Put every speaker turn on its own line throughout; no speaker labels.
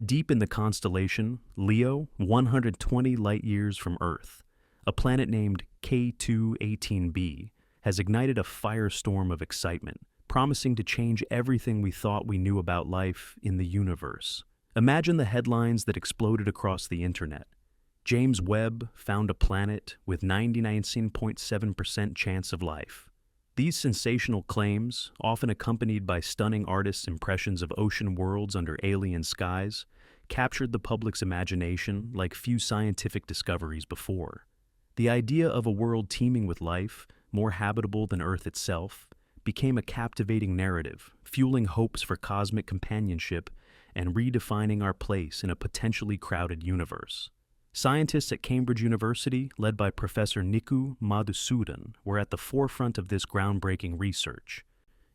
Deep in the constellation Leo, 120 light-years from Earth, a planet named K2-18b has ignited a firestorm of excitement, promising to change everything we thought we knew about life in the universe. Imagine the headlines that exploded across the internet. James Webb found a planet with 99.7% chance of life. These sensational claims, often accompanied by stunning artists' impressions of ocean worlds under alien skies, captured the public's imagination like few scientific discoveries before. The idea of a world teeming with life, more habitable than Earth itself, became a captivating narrative, fueling hopes for cosmic companionship and redefining our place in a potentially crowded universe. Scientists at Cambridge University, led by Professor Nikku Madhusudan, were at the forefront of this groundbreaking research,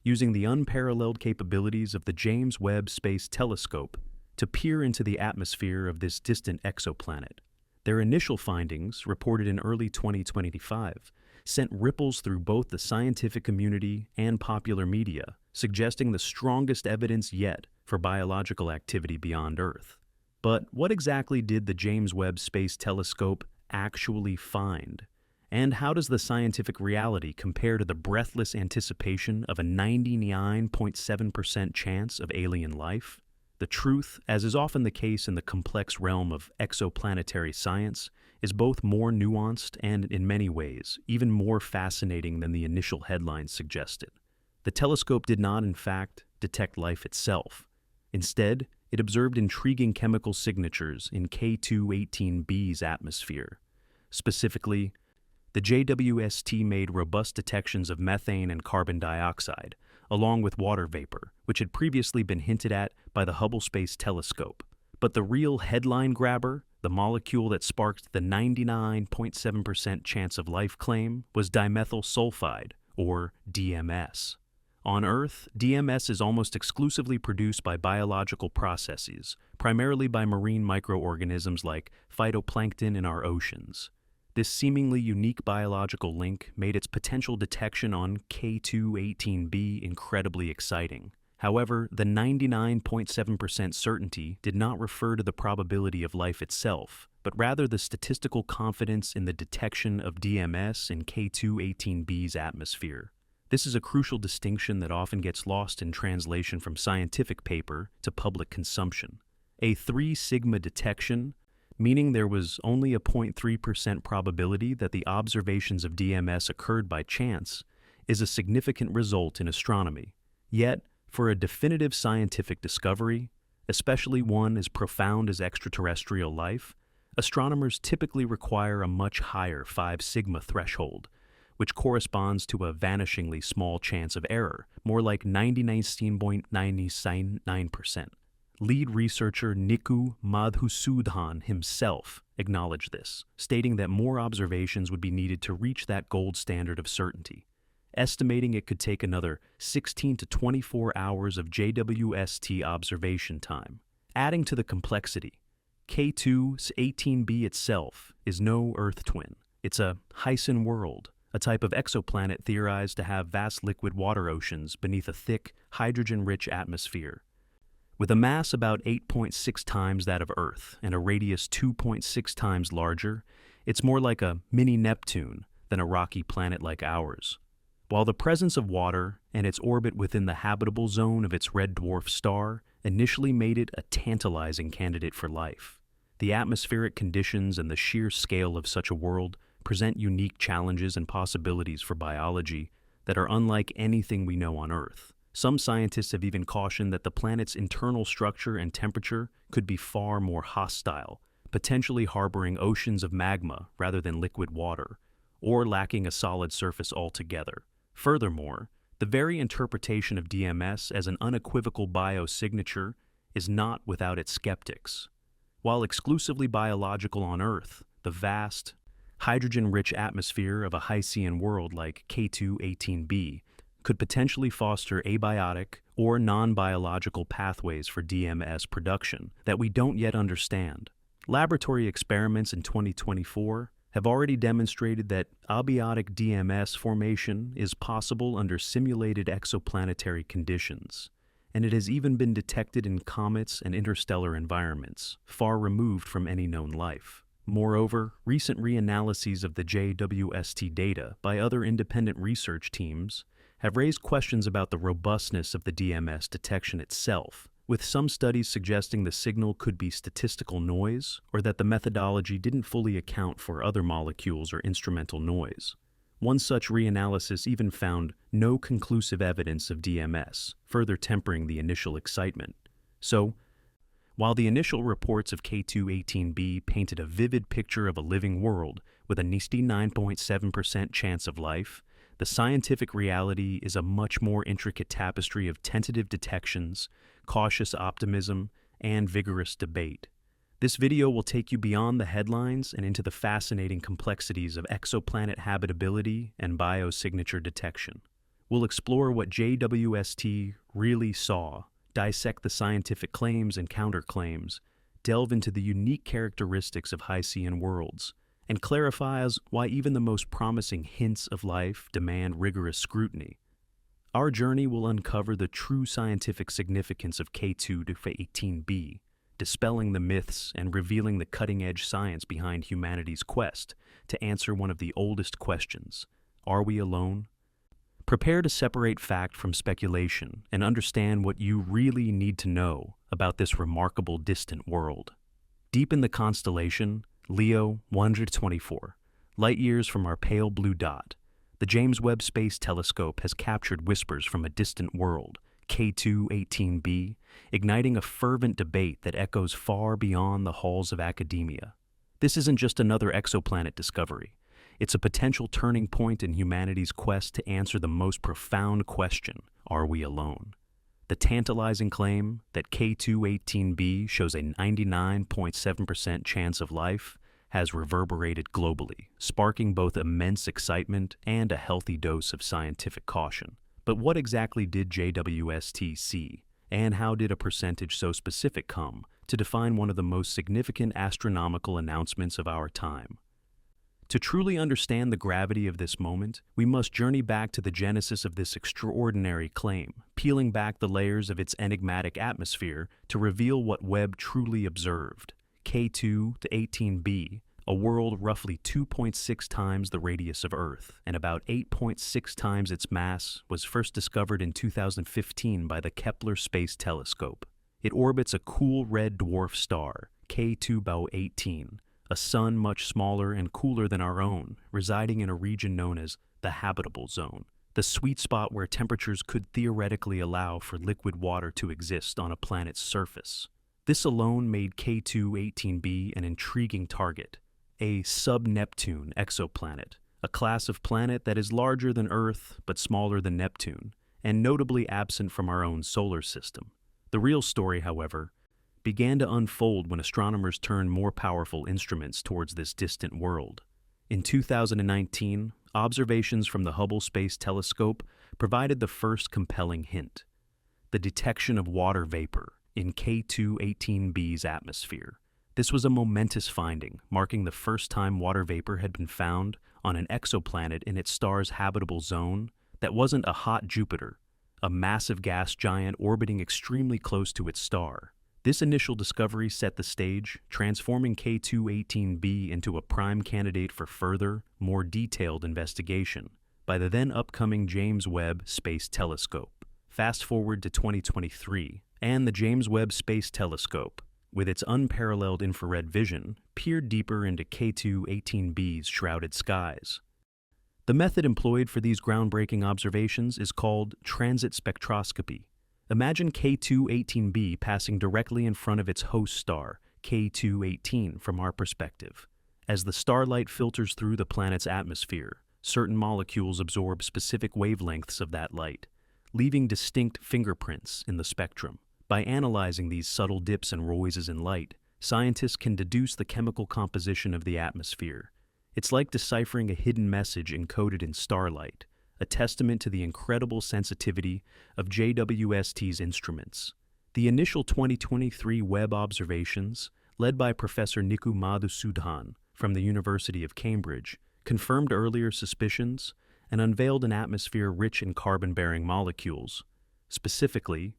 using the unparalleled capabilities of the James Webb Space Telescope to peer into the atmosphere of this distant exoplanet. Their initial findings, reported in early 2025, sent ripples through both the scientific community and popular media, suggesting the strongest evidence yet for biological activity beyond Earth. But what exactly did the James Webb Space Telescope actually find? And how does the scientific reality compare to the breathless anticipation of a 99.7% chance of alien life? The truth, as is often the case in the complex realm of exoplanetary science, is both more nuanced and, in many ways, even more fascinating than the initial headlines suggested. The telescope did not, in fact, detect life itself. Instead, it observed intriguing chemical signatures in K2-18b's atmosphere. Specifically, the JWST made robust detections of methane and carbon dioxide, along with water vapor, which had previously been hinted at by the Hubble Space Telescope. But the real headline grabber, the molecule that sparked the 99.7% chance of life claim, was dimethyl sulfide, or DMS. On Earth, DMS is almost exclusively produced by biological processes, primarily by marine microorganisms like phytoplankton in our oceans. This seemingly unique biological link made its potential detection on K2-18b incredibly exciting. However, the 99.7% certainty did not refer to the probability of life itself, but rather the statistical confidence in the detection of DMS in K2-18b's atmosphere. This is a crucial distinction that often gets lost in translation from scientific paper to public consumption. A 3 sigma detection, meaning there was only a 0.3% probability that the observations of DMS occurred by chance, is a significant result in astronomy. Yet, for a definitive scientific discovery, especially one as profound as extraterrestrial life, astronomers typically require a much higher 5 sigma threshold, which corresponds to a vanishingly small chance of error, more like 99.99%. Lead researcher Nikku Madhusudan himself acknowledged this, stating that more observations would be needed to reach that gold standard of certainty, estimating it could take another 16 to 24 hours of JWST observation time. Adding to the complexity, K2-18b itself is no Earth twin. It's a Hyson world, a type of exoplanet theorized to have vast liquid water oceans beneath a thick, hydrogen-rich atmosphere. With a mass about 8.6 times that of Earth and a radius 2.6 times larger, it's more like a mini Neptune than a rocky planet like ours. While the presence of water and its orbit within the habitable zone of its red dwarf star initially made it a tantalizing candidate for life, the atmospheric conditions and the sheer scale of such a world present unique challenges and possibilities for biology that are unlike anything we know on Earth. Some scientists have even cautioned that the planet's internal structure and temperature could be far more hostile, potentially harboring oceans of magma rather than liquid water, or lacking a solid surface altogether. Furthermore, the very interpretation of DMS as an unequivocal biosignature is not without its skeptics. While exclusively biological on Earth, the vast, hydrogen-rich atmosphere of a Hycean world like K2-18b could potentially foster abiotic or non-biological pathways for DMS production that we don't yet understand. Laboratory experiments in 2024 have already demonstrated that abiotic DMS formation is possible under simulated exoplanetary conditions, and it has even been detected in comets and interstellar environments, far removed from any known life. Moreover, recent reanalyses of the JWST data by other independent research teams have raised questions about the robustness of the DMS detection itself, with some studies suggesting the signal could be statistical noise or that the methodology didn't fully account for other molecules or instrumental noise. One such reanalysis even found no conclusive evidence of DMS, further tempering the initial excitement. So, while the initial reports of K2-18b painted a vivid picture of a living world with a 99.7% chance of life, the scientific reality is a much more intricate tapestry of tentative detections, cautious optimism, and vigorous debate. This video will take you beyond the headlines and into the fascinating complexities of exoplanet habitability and biosignature detection. We'll explore what JWST really saw, dissect the scientific claims and counterclaims, delve into the unique characteristics of Hycean worlds, and clarifies why even the most promising hints of life demand rigorous scrutiny. Our journey will uncover the true scientific significance of K2-18b, dispelling the myths and revealing the cutting-edge science behind humanity's quest to answer one of the oldest questions: are we alone? Prepare to separate fact from speculation and understand what you really need to know about this remarkable distant world. Deep in the constellation, Leo 124, light-years from our pale blue dot, the James Webb Space Telescope has captured whispers from a distant world, K2-18b, igniting a fervent debate that echoes far beyond the halls of academia. This isn't just another exoplanet discovery. It's a potential turning point in humanity's quest to answer the most profound question: are we alone? The tantalizing claim that K2-18b shows a 99.7% chance of life has reverberated globally, sparking both immense excitement and a healthy dose of scientific caution. But what exactly did JWST see, and how did a percentage so specific come to define one of the most significant astronomical announcements of our time? To truly understand the gravity of this moment, we must journey back to the genesis of this extraordinary claim, peeling back the layers of its enigmatic atmosphere to reveal what Webb truly observed. K2-18b, a world roughly 2.6 times the radius of Earth and about 8.6 times its mass, was first discovered in 2015 by the Kepler Space Telescope. It orbits a cool red dwarf star, K2-18, a sun much smaller and cooler than our own, residing in a region known as the habitable zone, the sweet spot where temperatures could theoretically allow for liquid water to exist on a planet's surface. This alone made K2-18b an intriguing target, a sub-Neptune exoplanet, a class of planet that is larger than Earth but smaller than Neptune, and notably absent from our own solar system. The real story, however, began to unfold when astronomers turned more powerful instruments towards this distant world. In 2019, observations from the Hubble Space Telescope provided the first compelling hint: the detection of water vapor in K2-18b's atmosphere. This was a momentous finding, marking the first time water vapor had been found on an exoplanet in its star's habitable zone that wasn't a hot Jupiter, a massive gas giant orbiting extremely close to its star. This initial discovery set the stage, transforming K2-18b into a prime candidate for further, more detailed investigation by the then upcoming James Webb Space Telescope. Fast forward to 2023, and the James Webb Space Telescope, with its unparalleled infrared vision, peered deeper into K2-18b's shrouded skies. The method employed for these groundbreaking observations is called transit spectroscopy. Imagine K2-18b passing directly in front of its host star, K2-18, from our perspective. As the starlight filters through the planet's atmosphere, certain molecules absorb specific wavelengths of that light, leaving distinct fingerprints in the spectrum. By analyzing these subtle dips and rises in light, scientists can deduce the chemical composition of the atmosphere. It's like deciphering a hidden message encoded in starlight, a testament to the incredible sensitivity of JWST's instruments. The initial 2023 Webb observations, led by Professor Niku Madhusudhan from the University of Cambridge, confirmed earlier suspicions and unveiled an atmosphere rich in carbon-bearing molecules. Specifically,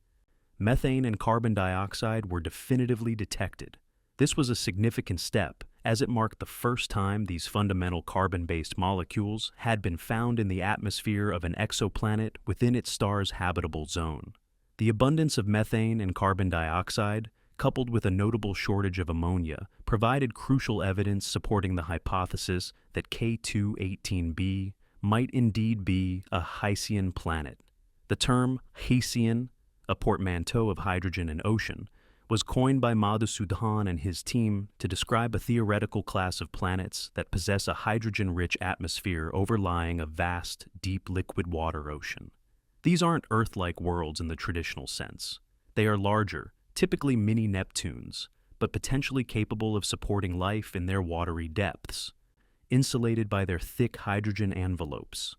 methane and carbon dioxide were definitively detected. This was a significant step, as it marked the first time these fundamental carbon-based molecules had been found in the atmosphere of an exoplanet within its star's habitable zone. The abundance of methane and carbon dioxide, coupled with a notable shortage of ammonia, provided crucial evidence supporting the hypothesis that K2-18b might indeed be a Haitian planet. The term Haitian, a portmanteau of hydrogen and ocean, was coined by Madhusudan and his team to describe a theoretical class of planets that possess a hydrogen-rich atmosphere overlying a vast, deep liquid water ocean. These aren't Earth-like worlds in the traditional sense. They are larger, typically mini-Neptunes, but potentially capable of supporting life in their watery depths, insulated by their thick hydrogen envelopes.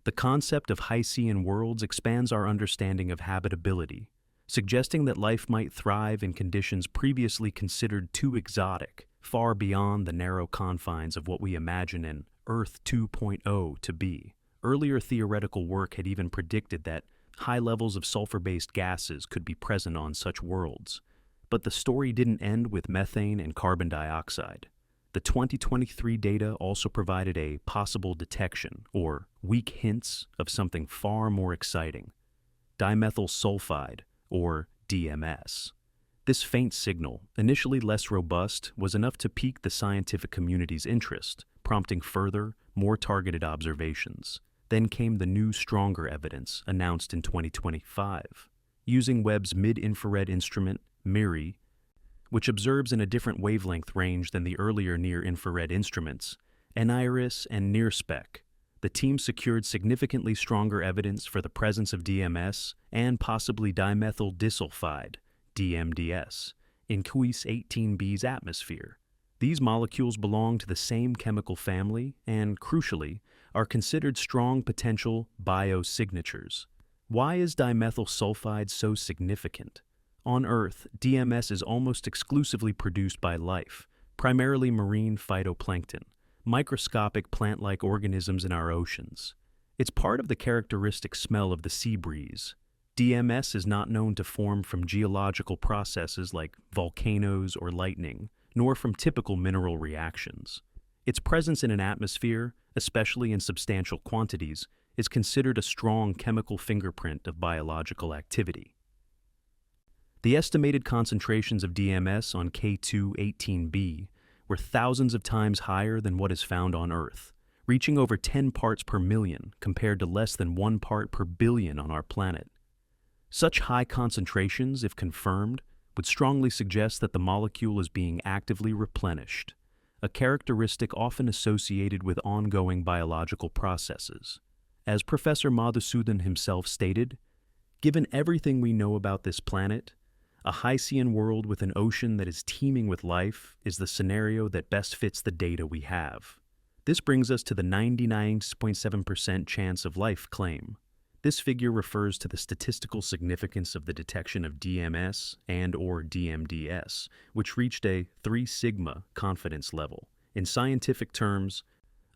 The concept of Haitian worlds expands our understanding of habitability, suggesting that life might thrive in conditions previously considered too exotic, far beyond the narrow confines of what we imagine an Earth 2.0 to be. Earlier theoretical work had even predicted that high levels of sulfur-based gases could be present on such worlds. But the story didn't end with methane and carbon dioxide. The 2023 data also provided a possible detection, or weak hints, of something far more exciting: dimethyl sulfide, or DMS. This faint signal, initially less robust, was enough to pique the scientific community's interest, prompting further, more targeted observations. Then came the new, stronger evidence, announced in 2025. Using Webb's mid-infrared instrument, MIRI, which observes in a different wavelength range than the earlier near-infrared instruments, NIRIS and NIRSPEC, the team secured significantly stronger evidence for the presence of DMS and possibly dimethyl disulfide, DMDS, in Q18b's atmosphere. These molecules belong to the same chemical family and, crucially, are considered strong potential biosignatures. Why is dimethyl sulfide so significant? On Earth, DMS is almost exclusively produced by life, primarily marine phytoplankton, microscopic plant-like organisms in our oceans. It's part of the characteristic smell of the sea breeze. DMS is not known to form from geological processes like volcanoes or lightning, nor from typical mineral reactions. Its presence in an atmosphere, especially in substantial quantities, is considered a strong chemical fingerprint of biological activity. The estimated concentrations of DMS on K2-18b were thousands of times higher than what is found on Earth, reaching over 10 parts per million compared to less than 1 part per billion on our planet. Such high concentrations, if confirmed, would strongly suggest that the molecule is being actively replenished, a characteristic often associated with ongoing biological processes. As Professor Madhusudan himself stated, given everything we know about this planet, a Haitian world with an ocean that is teeming with life is the scenario that best fits the data we have. This brings us to the 99.7% chance of life claim. This figure refers to the statistical significance of the detection of DMS and/or DMDS, which reached a 3 sigma confidence level. In scientific terms,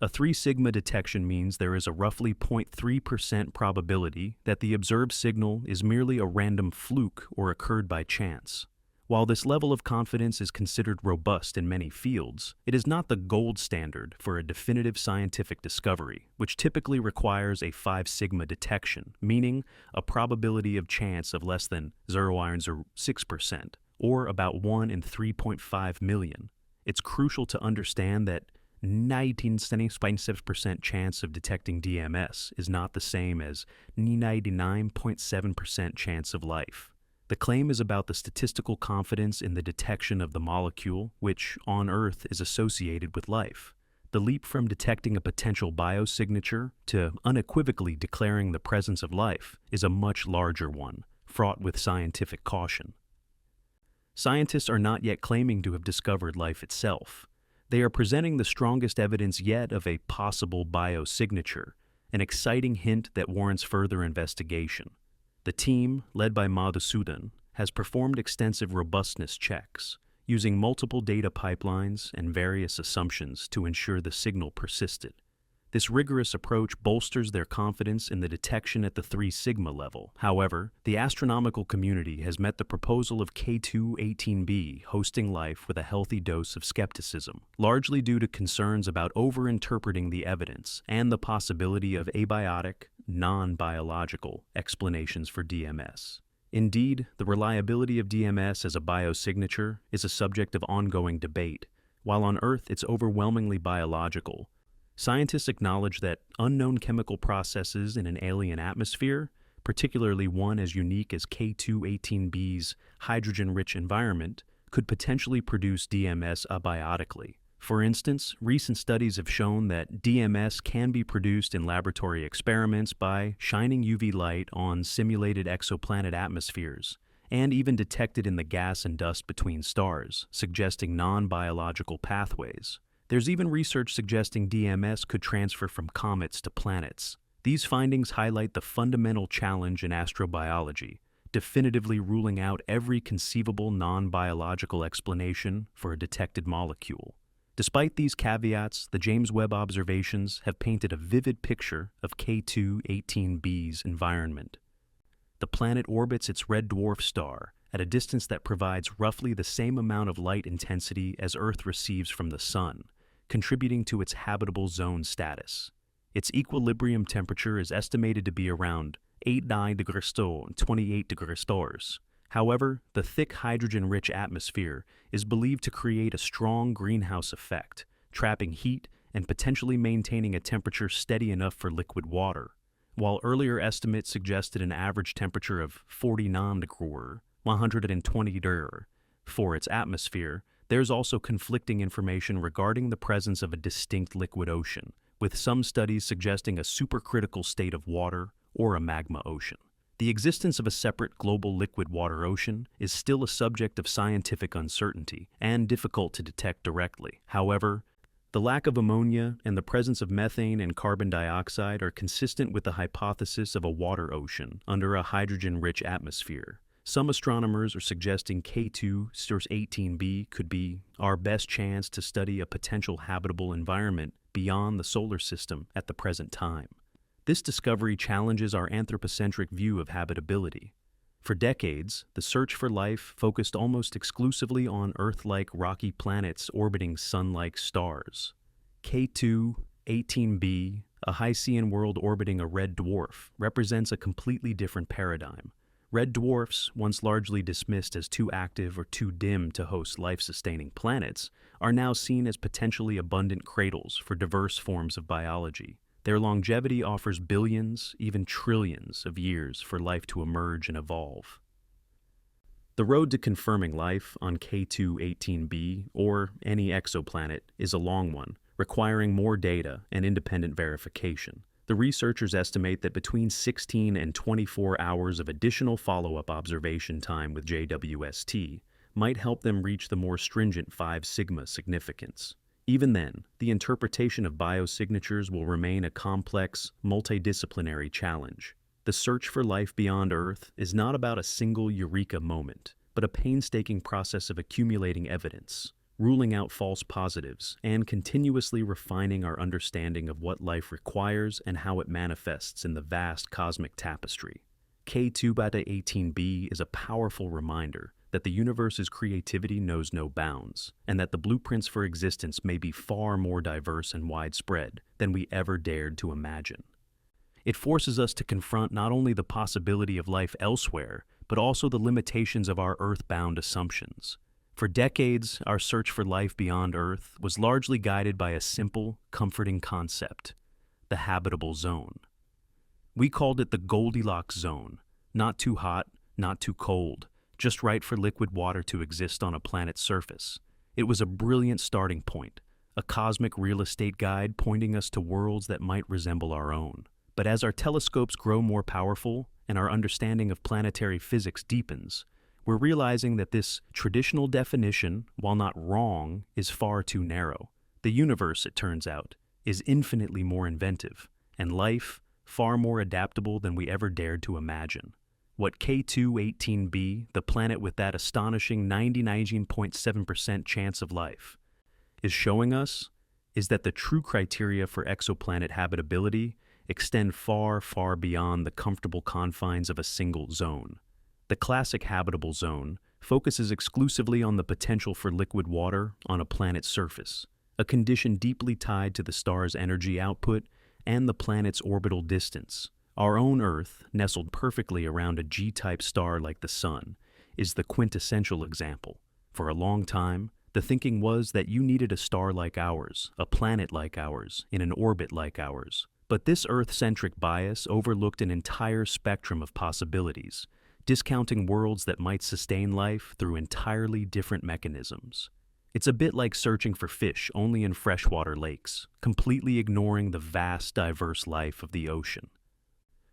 a 3 sigma detection means there is a roughly 0.3% probability that the observed signal is merely a random fluke or occurred by chance. While this level of confidence is considered robust in many fields, it is not the gold standard for a definitive scientific discovery, which typically requires a 5 sigma detection, meaning a probability of chance of less than 0.06%, or about 1 in 3.5 million. It's crucial to understand that 99.7% chance of detecting DMS is not the same as 99.7% chance of life. The claim is about the statistical confidence in the detection of the molecule, which, on Earth, is associated with life. The leap from detecting a potential biosignature to unequivocally declaring the presence of life is a much larger one, fraught with scientific caution. Scientists are not yet claiming to have discovered life itself. They are presenting the strongest evidence yet of a possible biosignature, an exciting hint that warrants further investigation. The team, led by Madhusudan, has performed extensive robustness checks, using multiple data pipelines and various assumptions to ensure the signal persisted. This rigorous approach bolsters their confidence in the detection at the 3 sigma level. However, the astronomical community has met the proposal of K2-18b hosting life with a healthy dose of skepticism, largely due to concerns about overinterpreting the evidence and the possibility of abiotic, non-biological explanations for DMS. Indeed, the reliability of DMS as a biosignature is a subject of ongoing debate. While on Earth it's overwhelmingly biological, scientists acknowledge that unknown chemical processes in an alien atmosphere, particularly one as unique as K2-18b's hydrogen-rich environment, could potentially produce DMS abiotically. For instance, recent studies have shown that DMS can be produced in laboratory experiments by shining UV light on simulated exoplanet atmospheres, and even detected in the gas and dust between stars, suggesting non-biological pathways. There's even research suggesting DMS could transfer from comets to planets. These findings highlight the fundamental challenge in astrobiology, definitively ruling out every conceivable non-biological explanation for a detected molecule. Despite these caveats, the James Webb observations have painted a vivid picture of K2-18b's environment. The planet orbits its red dwarf star at a distance that provides roughly the same amount of light intensity as Earth receives from the Sun, contributing to its habitable zone status. Its equilibrium temperature is estimated to be around 89 degrees Celsius and 28 degrees Celsius. However, the thick hydrogen-rich atmosphere is believed to create a strong greenhouse effect, trapping heat and potentially maintaining a temperature steady enough for liquid water. While earlier estimates suggested an average temperature of 49 degrees, 120 degrees, for its atmosphere, there's also conflicting information regarding the presence of a distinct liquid ocean, with some studies suggesting a supercritical state of water or a magma ocean. The existence of a separate global liquid water ocean is still a subject of scientific uncertainty and difficult to detect directly. However, the lack of ammonia and the presence of methane and carbon dioxide are consistent with the hypothesis of a water ocean under a hydrogen-rich atmosphere. Some astronomers are suggesting K2-18b could be our best chance to study a potential habitable environment beyond the solar system at the present time. This discovery challenges our anthropocentric view of habitability. For decades, the search for life focused almost exclusively on Earth-like rocky planets orbiting Sun-like stars. K2-18b, a Hycean world orbiting a red dwarf, represents a completely different paradigm. Red dwarfs, once largely dismissed as too active or too dim to host life-sustaining planets, are now seen as potentially abundant cradles for diverse forms of biology. Their longevity offers billions, even trillions of years for life to emerge and evolve. The road to confirming life on K2-18b or any exoplanet is a long one, requiring more data and independent verification. The researchers estimate that between 16 and 24 hours of additional follow-up observation time with JWST might help them reach the more stringent 5 sigma significance. Even then, the interpretation of biosignatures will remain a complex, multidisciplinary challenge. The search for life beyond Earth is not about a single eureka moment, but a painstaking process of accumulating evidence, ruling out false positives, and continuously refining our understanding of what life requires and how it manifests in the vast cosmic tapestry. K2-18b is a powerful reminder that the universe's creativity knows no bounds, and that the blueprints for existence may be far more diverse and widespread than we ever dared to imagine. It forces us to confront not only the possibility of life elsewhere, but also the limitations of our Earth-bound assumptions. For decades, our search for life beyond Earth was largely guided by a simple, comforting concept: the habitable zone. We called it the Goldilocks zone, not too hot, not too cold, just right for liquid water to exist on a planet's surface. It was a brilliant starting point, a cosmic real estate guide pointing us to worlds that might resemble our own. But as our telescopes grow more powerful and our understanding of planetary physics deepens, we're realizing that this traditional definition, while not wrong, is far too narrow. The universe, it turns out, is infinitely more inventive, and life far more adaptable than we ever dared to imagine. What K2-18b, the planet with that astonishing 99.7% chance of life, is showing us is that the true criteria for exoplanet habitability extend far, far beyond the comfortable confines of a single zone. The classic habitable zone focuses exclusively on the potential for liquid water on a planet's surface, a condition deeply tied to the star's energy output and the planet's orbital distance. Our own Earth, nestled perfectly around a G-type star like the Sun, is the quintessential example. For a long time, the thinking was that you needed a star like ours, a planet like ours, in an orbit like ours. But this Earth-centric bias overlooked an entire spectrum of possibilities, discounting worlds that might sustain life through entirely different mechanisms. It's a bit like searching for fish only in freshwater lakes, completely ignoring the vast, diverse life of the ocean.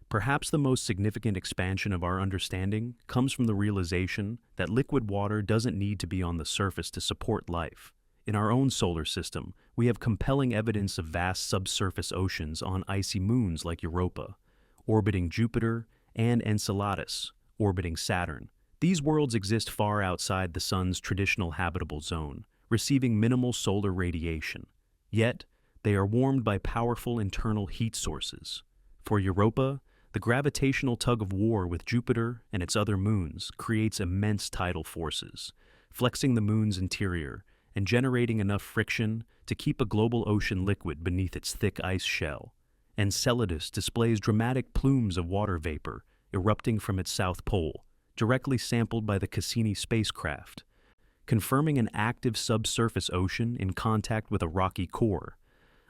Perhaps the most significant expansion of our understanding comes from the realization that liquid water doesn't need to be on the surface to support life. In our own solar system, we have compelling evidence of vast subsurface oceans on icy moons like Europa, orbiting Jupiter, and Enceladus, orbiting Saturn. These worlds exist far outside the Sun's traditional habitable zone, receiving minimal solar radiation. Yet, they are warmed by powerful internal heat sources. For Europa, the gravitational tug-of-war with Jupiter and its other moons creates immense tidal forces, flexing the moon's interior and generating enough friction to keep a global ocean liquid beneath its thick ice shell. Enceladus displays dramatic plumes of water vapor erupting from its south pole, directly sampled by the Cassini spacecraft, confirming an active subsurface ocean in contact with a rocky core,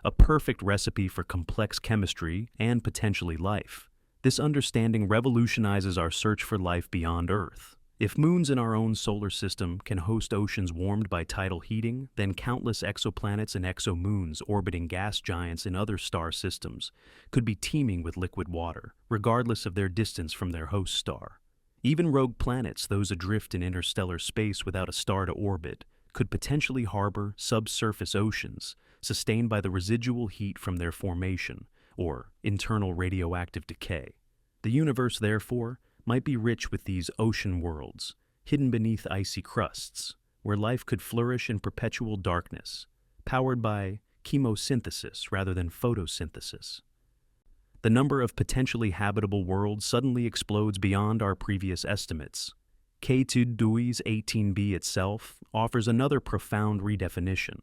a perfect recipe for complex chemistry and potentially life. This understanding revolutionizes our search for life beyond Earth. If moons in our own solar system can host oceans warmed by tidal heating, then countless exoplanets and exomoons orbiting gas giants in other star systems could be teeming with liquid water, regardless of their distance from their host star. Even rogue planets, those adrift in interstellar space without a star to orbit, could potentially harbor subsurface oceans sustained by the residual heat from their formation, or internal radioactive decay. The universe, therefore, might be rich with these ocean worlds, hidden beneath icy crusts, where life could flourish in perpetual darkness, powered by chemosynthesis rather than photosynthesis. The number of potentially habitable worlds suddenly explodes beyond our previous estimates. JWST 18b itself offers another profound redefinition,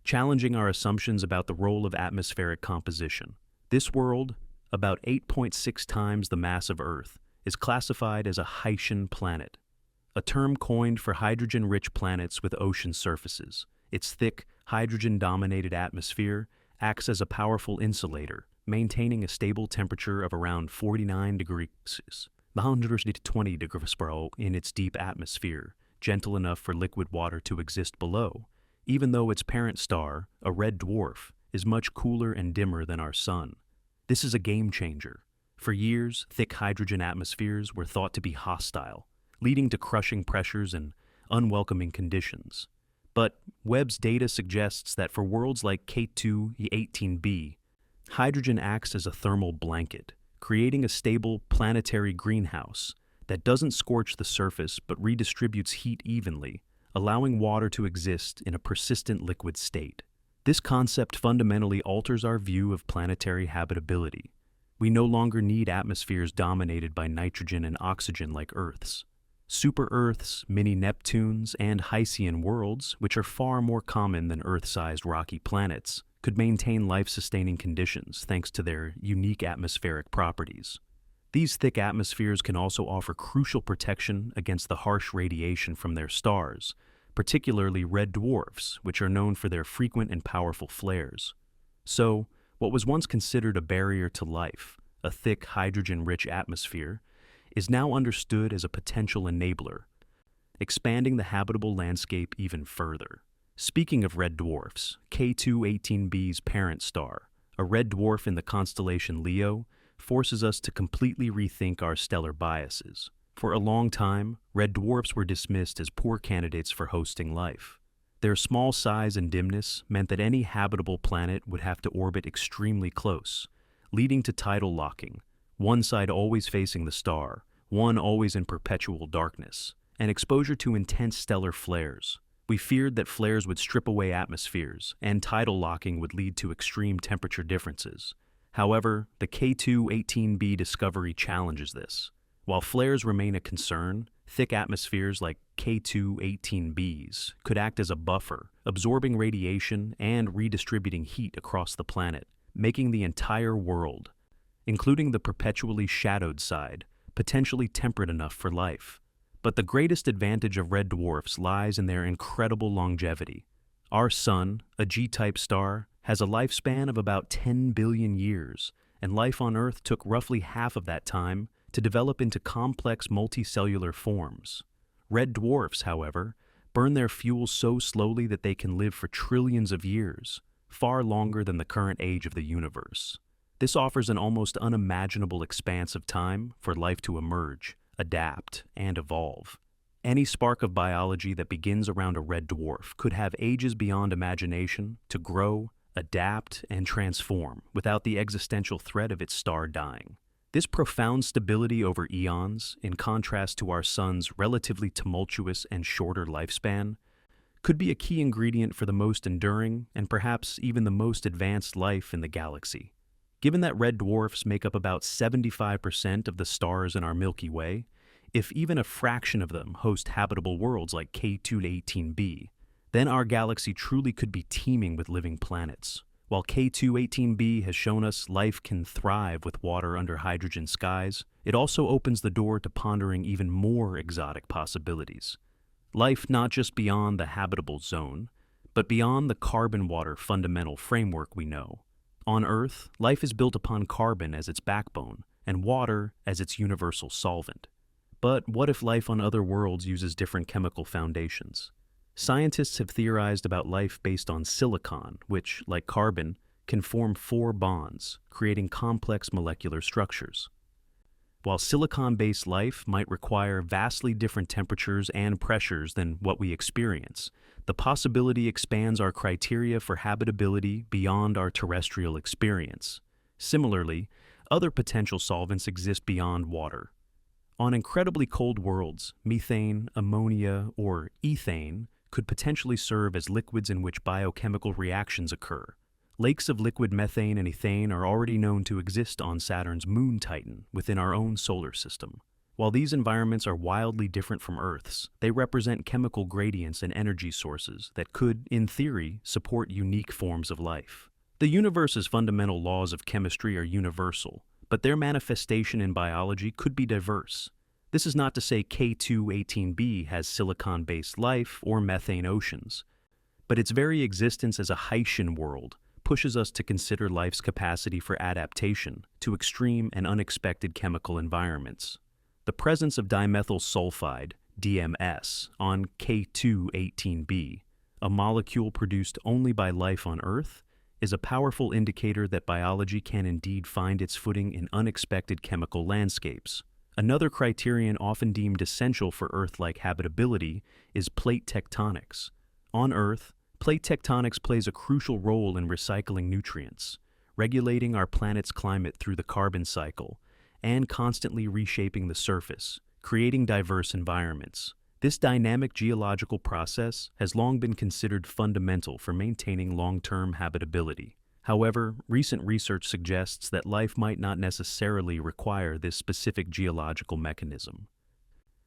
challenging our assumptions about the role of atmospheric composition. This world, about 8.6 times the mass of Earth, is classified as a Haitian planet, a term coined for hydrogen-rich planets with ocean surfaces. Its thick, hydrogen-dominated atmosphere acts as a powerful insulator, maintaining a stable temperature of around 49 degrees Celsius, 120 degrees in its deep atmosphere, gentle enough for liquid water to exist below, even though its parent star, a red dwarf, is much cooler and dimmer than our Sun. This is a game changer. For years, thick hydrogen atmospheres were thought to be hostile, leading to crushing pressures and unwelcoming conditions. But Webb's data suggests that for worlds like JWST 18b, hydrogen acts as a thermal blanket, creating a stable planetary greenhouse that doesn't scorch the surface but redistributes heat evenly, allowing water to exist in a persistent liquid state. This concept fundamentally alters our view of planetary habitability. We no longer need atmospheres dominated by nitrogen and oxygen like Earth's. Super-Earths, mini-Neptunes, and Haitian worlds, which are far more common than Earth-sized rocky planets, could maintain life-sustaining conditions thanks to their unique atmospheric properties. These thick atmospheres can also offer crucial protection against the harsh radiation from their stars, particularly red dwarfs, which are known for their frequent and powerful flares. So, what was once considered a barrier to life, a thick, hydrogen-rich atmosphere, is now understood as a potential enabler, expanding the habitable landscape even further. Speaking of red dwarfs, JWST 18b's parent star, a red dwarf in the constellation Leo, forces us to completely rethink our stellar biases. For a long time, red dwarfs were dismissed as poor candidates for hosting life. Their small size and dimness meant that any habitable planet would have to orbit extremely close, leading to tidal locking, one side always facing the star, one always in perpetual darkness, and exposure to intense stellar flares. We feared that flares would strip away atmospheres, and tidal locking would lead to extreme temperature differences. However, the K2-18b discovery challenges this. While flares remain a concern, thick atmospheres like K2-18b's could act as a buffer, absorbing radiation and redistributing heat across the planet, making the entire world, including the perpetually shadowed side, potentially temperate enough for life. But the greatest advantage of red dwarfs lies in their incredible longevity. Our Sun, a G-type star, has a lifespan of about 10 billion years, and life on Earth took roughly half of that time to develop into complex multicellular forms. Red dwarfs, however, burn their fuel so slowly that they can live for trillions of years, far longer than the current age of the universe. This offers an almost unimaginable expanse of time for life to emerge, adapt, and evolve. Any spark of biology that begins around a red dwarf could have ages beyond imagination to grow, adapt, and transform without the existential threat of its star dying. This profound stability over eons, in contrast to our Sun's relatively tumultuous and shorter lifespan, could be a key ingredient for the most enduring and perhaps even the most advanced life in the galaxy. Given that red dwarfs make up about 75% of the stars in our Milky Way, if even a fraction of them host habitable worlds like K2-18b, then our galaxy truly could be teeming with living planets. While K2-18b has shown us life can thrive with water under hydrogen skies, it also opens the door to pondering even more exotic possibilities. Life not just beyond the habitable zone, but beyond the carbon-water fundamental framework we know. On Earth, life is built upon carbon as its backbone, and water as its universal solvent. But what if life on other worlds uses different chemical foundations? Scientists have theorized about life based on silicon, which, like carbon, can form 4 bonds, creating complex molecular structures. While silicon-based life might require vastly different temperatures and pressures than what we experience, the possibility expands our criteria for habitability beyond our terrestrial experience. Similarly, other potential solvents exist beyond water. On incredibly cold worlds, methane, ammonia, or ethane could potentially serve as liquids in which biochemical reactions occur. Lakes of liquid methane and ethane are already known to exist on Saturn's moon Titan within our own solar system. While these environments are wildly different from Earth's, they represent chemical gradients and energy sources that could, in theory, support unique forms of life. The universe's fundamental laws of chemistry are universal, but their manifestation in biology could be diverse. This is not to say K2-18b has silicon-based life or methane oceans, but its very existence as a Haitian world pushes us to consider life's capacity for adaptation to extreme and unexpected chemical environments. The presence of dimethyl sulfide, DMS, on K2-18b, a molecule produced only by life on Earth, is a powerful indicator that biology can indeed find its footing in unexpected chemical landscapes. Another criterion often deemed essential for Earth-like habitability is plate tectonics. On Earth, plate tectonics plays a crucial role in recycling nutrients, regulating our planet's climate through the carbon cycle, and constantly reshaping the surface, creating diverse environments. This dynamic geological process has long been considered fundamental for maintaining long-term habitability. However, recent research suggests that life might not necessarily require this specific geological mechanism.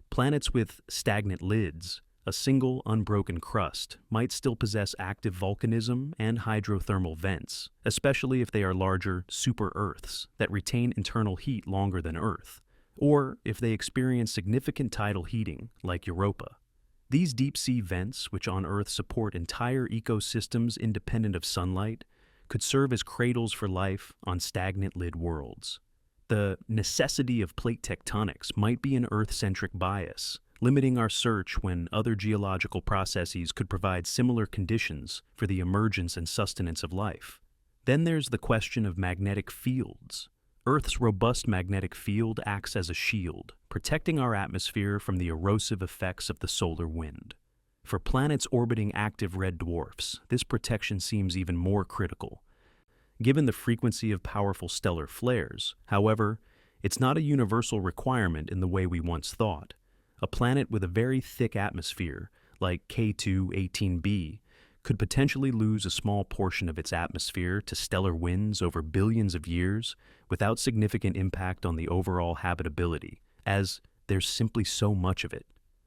Planets with stagnant lids, a single unbroken crust, might still possess active volcanism and hydrothermal vents, especially if they are larger super-Earths that retain internal heat longer than Earth, or if they experience significant tidal heating, like Europa. These deep-sea vents, which on Earth support entire ecosystems independent of sunlight, could serve as cradles for life on stagnant lid worlds. The necessity of plate tectonics might be an Earth-centric bias, limiting our search when other geological processes could provide similar conditions for the emergence and sustenance of life. Then there's the question of magnetic fields. Earth's robust magnetic field acts as a shield, protecting our atmosphere from the erosive effects of the solar wind. For planets orbiting active red dwarfs, this protection seems even more critical. Given the frequency of powerful stellar flares, however, it's not a universal requirement in the way we once thought. A planet with a very thick atmosphere, like K2-18b, could potentially lose a small portion of its atmosphere to stellar winds over billions of years without significant impact on the overall habitability, as there's simply so much of it.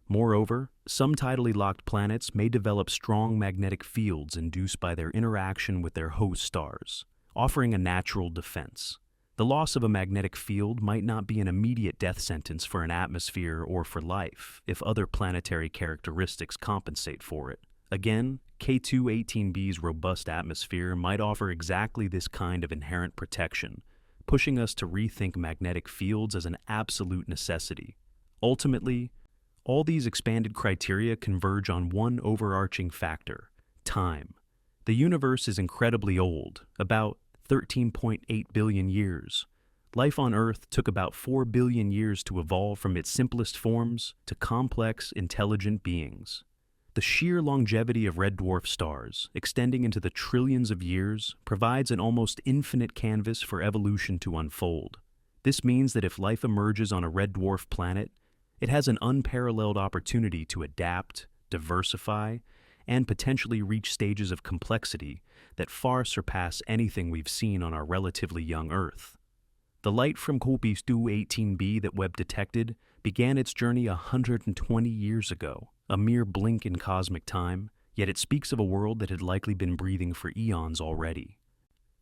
Moreover, some tidally locked planets may develop strong magnetic fields induced by their interaction with their host stars, offering a natural defense. The loss of a magnetic field might not be an immediate death sentence for an atmosphere or for life if other planetary characteristics compensate for it. Again, K2-18b's robust atmosphere might offer exactly this kind of inherent protection, pushing us to rethink magnetic fields as an absolute necessity. Ultimately, all these expanded criteria converge on one overarching factor: time. The universe is incredibly old, about 13.8 billion years. Life on Earth took about 4 billion years to evolve from its simplest forms to complex, intelligent beings. The sheer longevity of red dwarf stars, extending into the trillions of years, provides an almost infinite canvas for evolution to unfold. This means that if life emerges on a red dwarf planet, it has an unparalleled opportunity to adapt, diversify, and potentially reach stages of complexity that far surpass anything we've seen on our relatively young Earth. The light from K2-18b that Webb detected began its journey 120 years ago, a mere blink in cosmic time, yet it speaks of a world that had likely been breathing for eons already.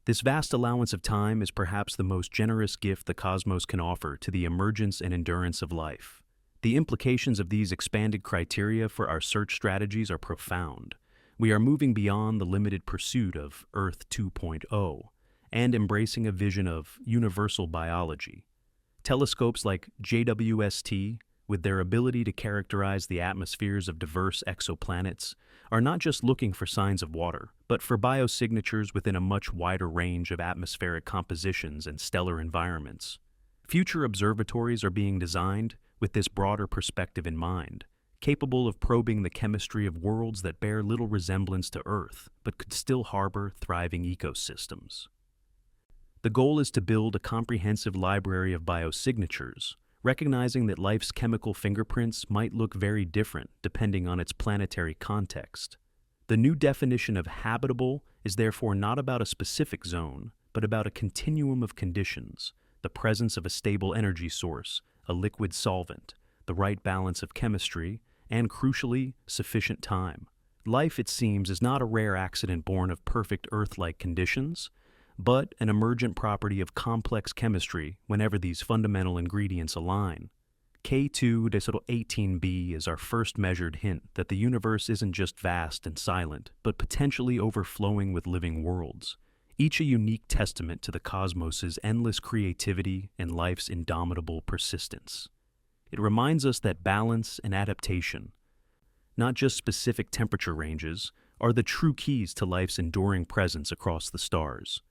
This vast allowance of time is perhaps the most generous gift the cosmos can offer to the emergence and endurance of life. The implications of these expanded criteria for our search strategies are profound. We are moving beyond the limited pursuit of Earth 2.0 and embracing a vision of universal biology. Telescopes like JWST, with their ability to characterize the atmospheres of diverse exoplanets, are not just looking for signs of water, but for biosignatures within a much wider range of atmospheric compositions and stellar environments. Future observatories are being designed with this broader perspective in mind, capable of probing the chemistry of worlds that bear little resemblance to Earth, but could still harbor thriving ecosystems. The goal is to build a comprehensive library of biosignatures, recognizing that life's chemical fingerprints might look very different depending on its planetary context. The new definition of habitable is therefore not about a specific zone, but about a continuum of conditions: the presence of a stable energy source, a liquid solvent, the right balance of chemistry, and, crucially, sufficient time. Life, it seems, is not a rare accident born of perfect Earth-like conditions, but an emergent property of complex chemistry whenever these fundamental ingredients align. K2-18b is our first measured hint that the universe isn't just vast and silent, but potentially overflowing with living worlds, each a unique testament to the cosmos's endless creativity and life's indomitable persistence. It reminds us that balance and adaptation, not just specific temperature ranges, are the true keys to life's enduring presence across the stars.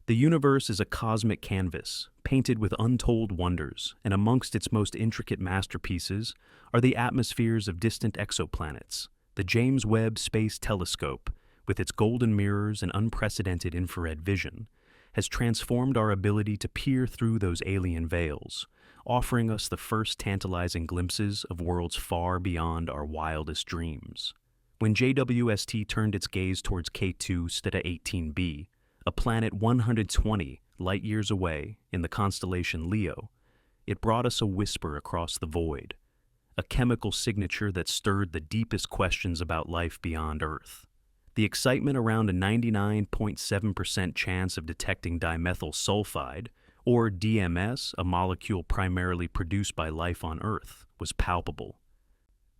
The universe is a cosmic canvas, painted with untold wonders, and amongst its most intricate masterpieces are the atmospheres of distant exoplanets. The James Webb Space Telescope, with its golden mirrors and unprecedented infrared vision, has transformed our ability to peer through those alien veils, offering us the first tantalizing glimpses of worlds far beyond our wildest dreams. When JWST turned its gaze towards K2-18b, a planet 120 light-years away in the constellation Leo, it brought us a whisper across the void, a chemical signature that stirred the deepest questions about life beyond Earth. The excitement around a 99.7% chance of detecting dimethyl sulfide, or DMS, a molecule primarily produced by life on Earth, was palpable.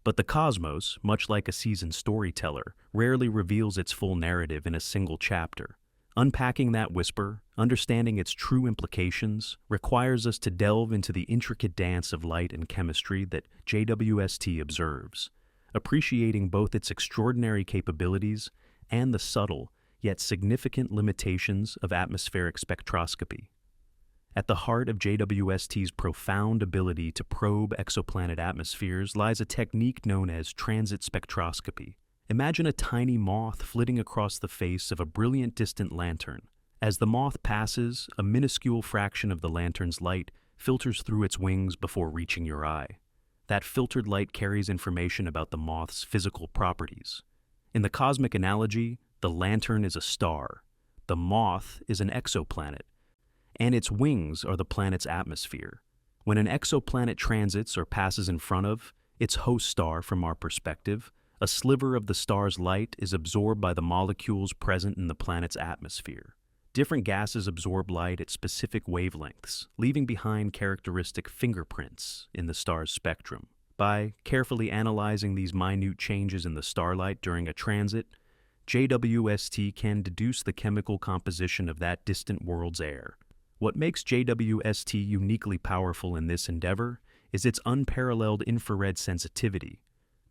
But the cosmos, much like a seasoned storyteller, rarely reveals its full narrative in a single chapter. Unpacking that whisper, understanding its true implications, requires us to delve into the intricate dance of light and chemistry that JWST observes, appreciating both its extraordinary capabilities and the subtle, yet significant limitations of atmospheric spectroscopy. At the heart of JWST's profound ability to probe exoplanet atmospheres lies a technique known as transit spectroscopy. Imagine a tiny moth flitting across the face of a brilliant distant lantern. As the moth passes, a minuscule fraction of the lantern's light filters through its wings before reaching your eye. That filtered light carries information about the moth's physical properties. In the cosmic analogy, the lantern is a star, the moth is an exoplanet, and its wings are the planet's atmosphere. When an exoplanet transits or passes in front of its host star from our perspective, a sliver of the star's light is absorbed by the molecules present in the planet's atmosphere. Different gases absorb light at specific wavelengths, leaving behind characteristic fingerprints in the star's spectrum. By carefully analyzing these minute changes in the starlight during a transit, JWST can deduce the chemical composition of that distant world's air. What makes JWST uniquely powerful in this endeavor is its unparalleled infrared sensitivity.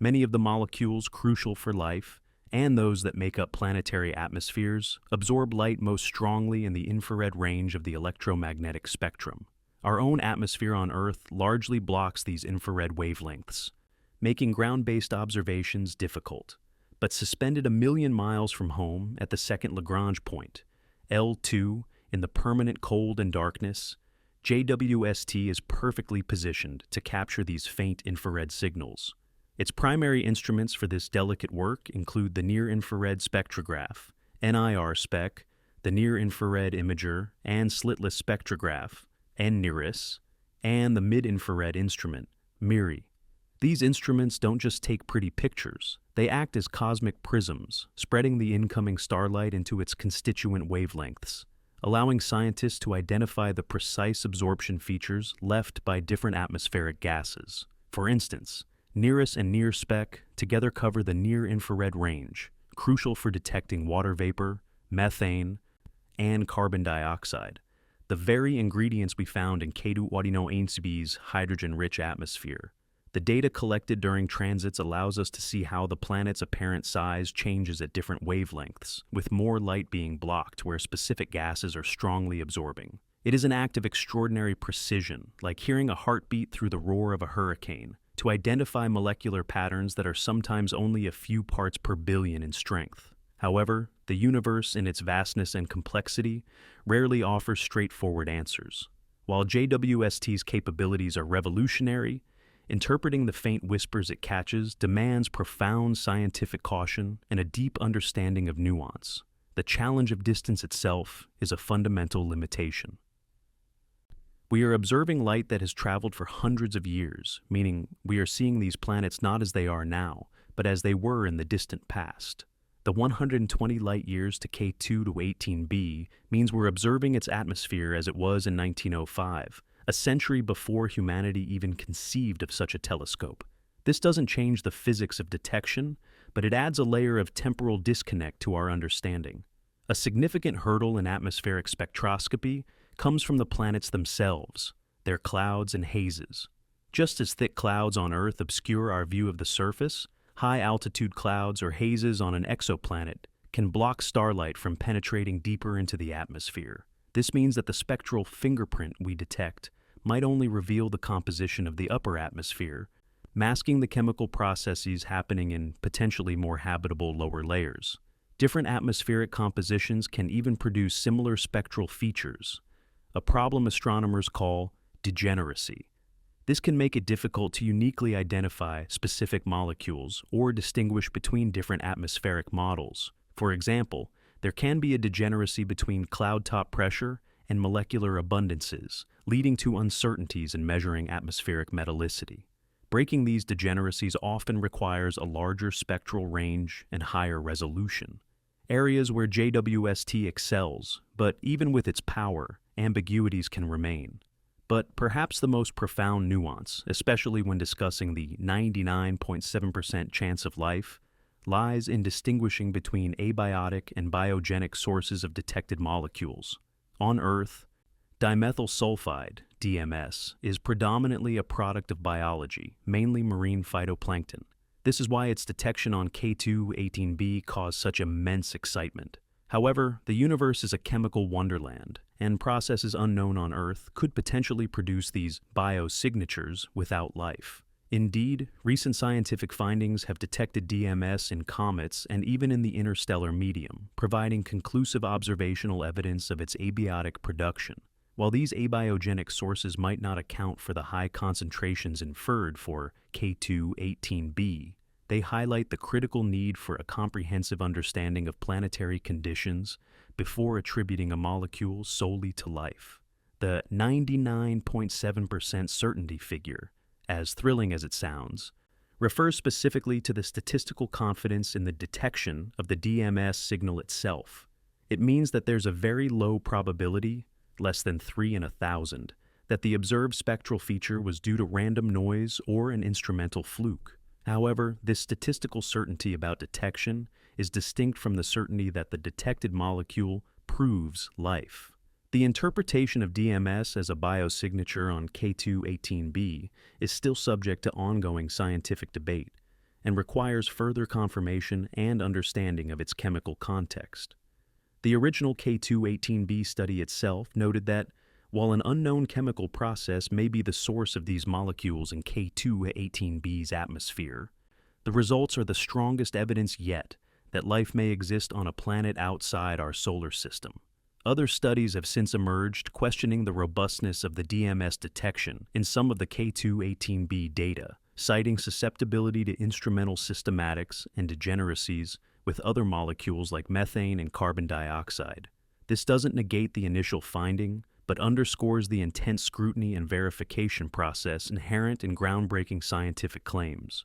Many of the molecules crucial for life, and those that make up planetary atmospheres, absorb light most strongly in the infrared range of the electromagnetic spectrum. Our own atmosphere on Earth largely blocks these infrared wavelengths, making ground-based observations difficult. But suspended 1,000,000 miles from home at the second Lagrange point, L2, in the permanent cold and darkness, JWST is perfectly positioned to capture these faint infrared signals. Its primary instruments for this delicate work include the near-infrared spectrograph, NIR spec, the near-infrared imager and slitless spectrograph, NIRIS, and the mid-infrared instrument, MIRI. These instruments don't just take pretty pictures, they act as cosmic prisms, spreading the incoming starlight into its constituent wavelengths, allowing scientists to identify the precise absorption features left by different atmospheric gases. For instance, NIRIS and NIRSpec together cover the near-infrared range, crucial for detecting water vapor, methane, and carbon dioxide, the very ingredients we found in K2-Ainsi's hydrogen-rich atmosphere. The data collected during transits allows us to see how the planet's apparent size changes at different wavelengths, with more light being blocked where specific gases are strongly absorbing. It is an act of extraordinary precision, like hearing a heartbeat through the roar of a hurricane, to identify molecular patterns that are sometimes only a few parts per billion in strength. However, the universe, in its vastness and complexity, rarely offers straightforward answers. While JWST's capabilities are revolutionary, interpreting the faint whispers it catches demands profound scientific caution and a deep understanding of nuance. The challenge of distance itself is a fundamental limitation. We are observing light that has traveled for hundreds of years, meaning we are seeing these planets not as they are now, but as they were in the distant past. The 120 light-years to K2 to 18b means we're observing its atmosphere as it was in 1905, a century before humanity even conceived of such a telescope. This doesn't change the physics of detection, but it adds a layer of temporal disconnect to our understanding. A significant hurdle in atmospheric spectroscopy comes from the planets themselves, their clouds and hazes. Just as thick clouds on Earth obscure our view of the surface, high-altitude clouds or hazes on an exoplanet can block starlight from penetrating deeper into the atmosphere. This means that the spectral fingerprint we detect might only reveal the composition of the upper atmosphere, masking the chemical processes happening in potentially more habitable lower layers. Different atmospheric compositions can even produce similar spectral features, a problem astronomers call degeneracy. This can make it difficult to uniquely identify specific molecules or distinguish between different atmospheric models. For example, there can be a degeneracy between cloud top pressure and molecular abundances, leading to uncertainties in measuring atmospheric metallicity. Breaking these degeneracies often requires a larger spectral range and higher resolution, areas where JWST excels, but even with its power, ambiguities can remain. But perhaps the most profound nuance, especially when discussing the 99.7% chance of life, lies in distinguishing between abiotic and biogenic sources of detected molecules. On Earth, dimethyl sulfide, DMS, is predominantly a product of biology, mainly marine phytoplankton. This is why its detection on K2-18b caused such immense excitement. However, the universe is a chemical wonderland, and processes unknown on Earth could potentially produce these biosignatures without life. Indeed, recent scientific findings have detected DMS in comets and even in the interstellar medium, providing conclusive observational evidence of its abiotic production. While these abiogenic sources might not account for the high concentrations inferred for K2-18b, they highlight the critical need for a comprehensive understanding of planetary conditions before attributing a molecule solely to life. The 99.7% certainty figure, as thrilling as it sounds, refers specifically to the statistical confidence in the detection of the DMS signal itself. It means that there's a very low probability, less than 3 in 1,000, that the observed spectral feature was due to random noise or an instrumental fluke. However, this statistical certainty about detection is distinct from the certainty that the detected molecule proves life. The interpretation of DMS as a biosignature on K2-18b is still subject to ongoing scientific debate and requires further confirmation and understanding of its chemical context. The original K2-18b study itself noted that, while an unknown chemical process may be the source of these molecules in K2-18b's atmosphere, the results are the strongest evidence yet that life may exist on a planet outside our solar system. Other studies have since emerged questioning the robustness of the DMS detection in some of the K2-18b data, citing susceptibility to instrumental systematics and degeneracies with other molecules like methane and carbon dioxide. This doesn't negate the initial finding, but underscores the intense scrutiny and verification process inherent in groundbreaking scientific claims.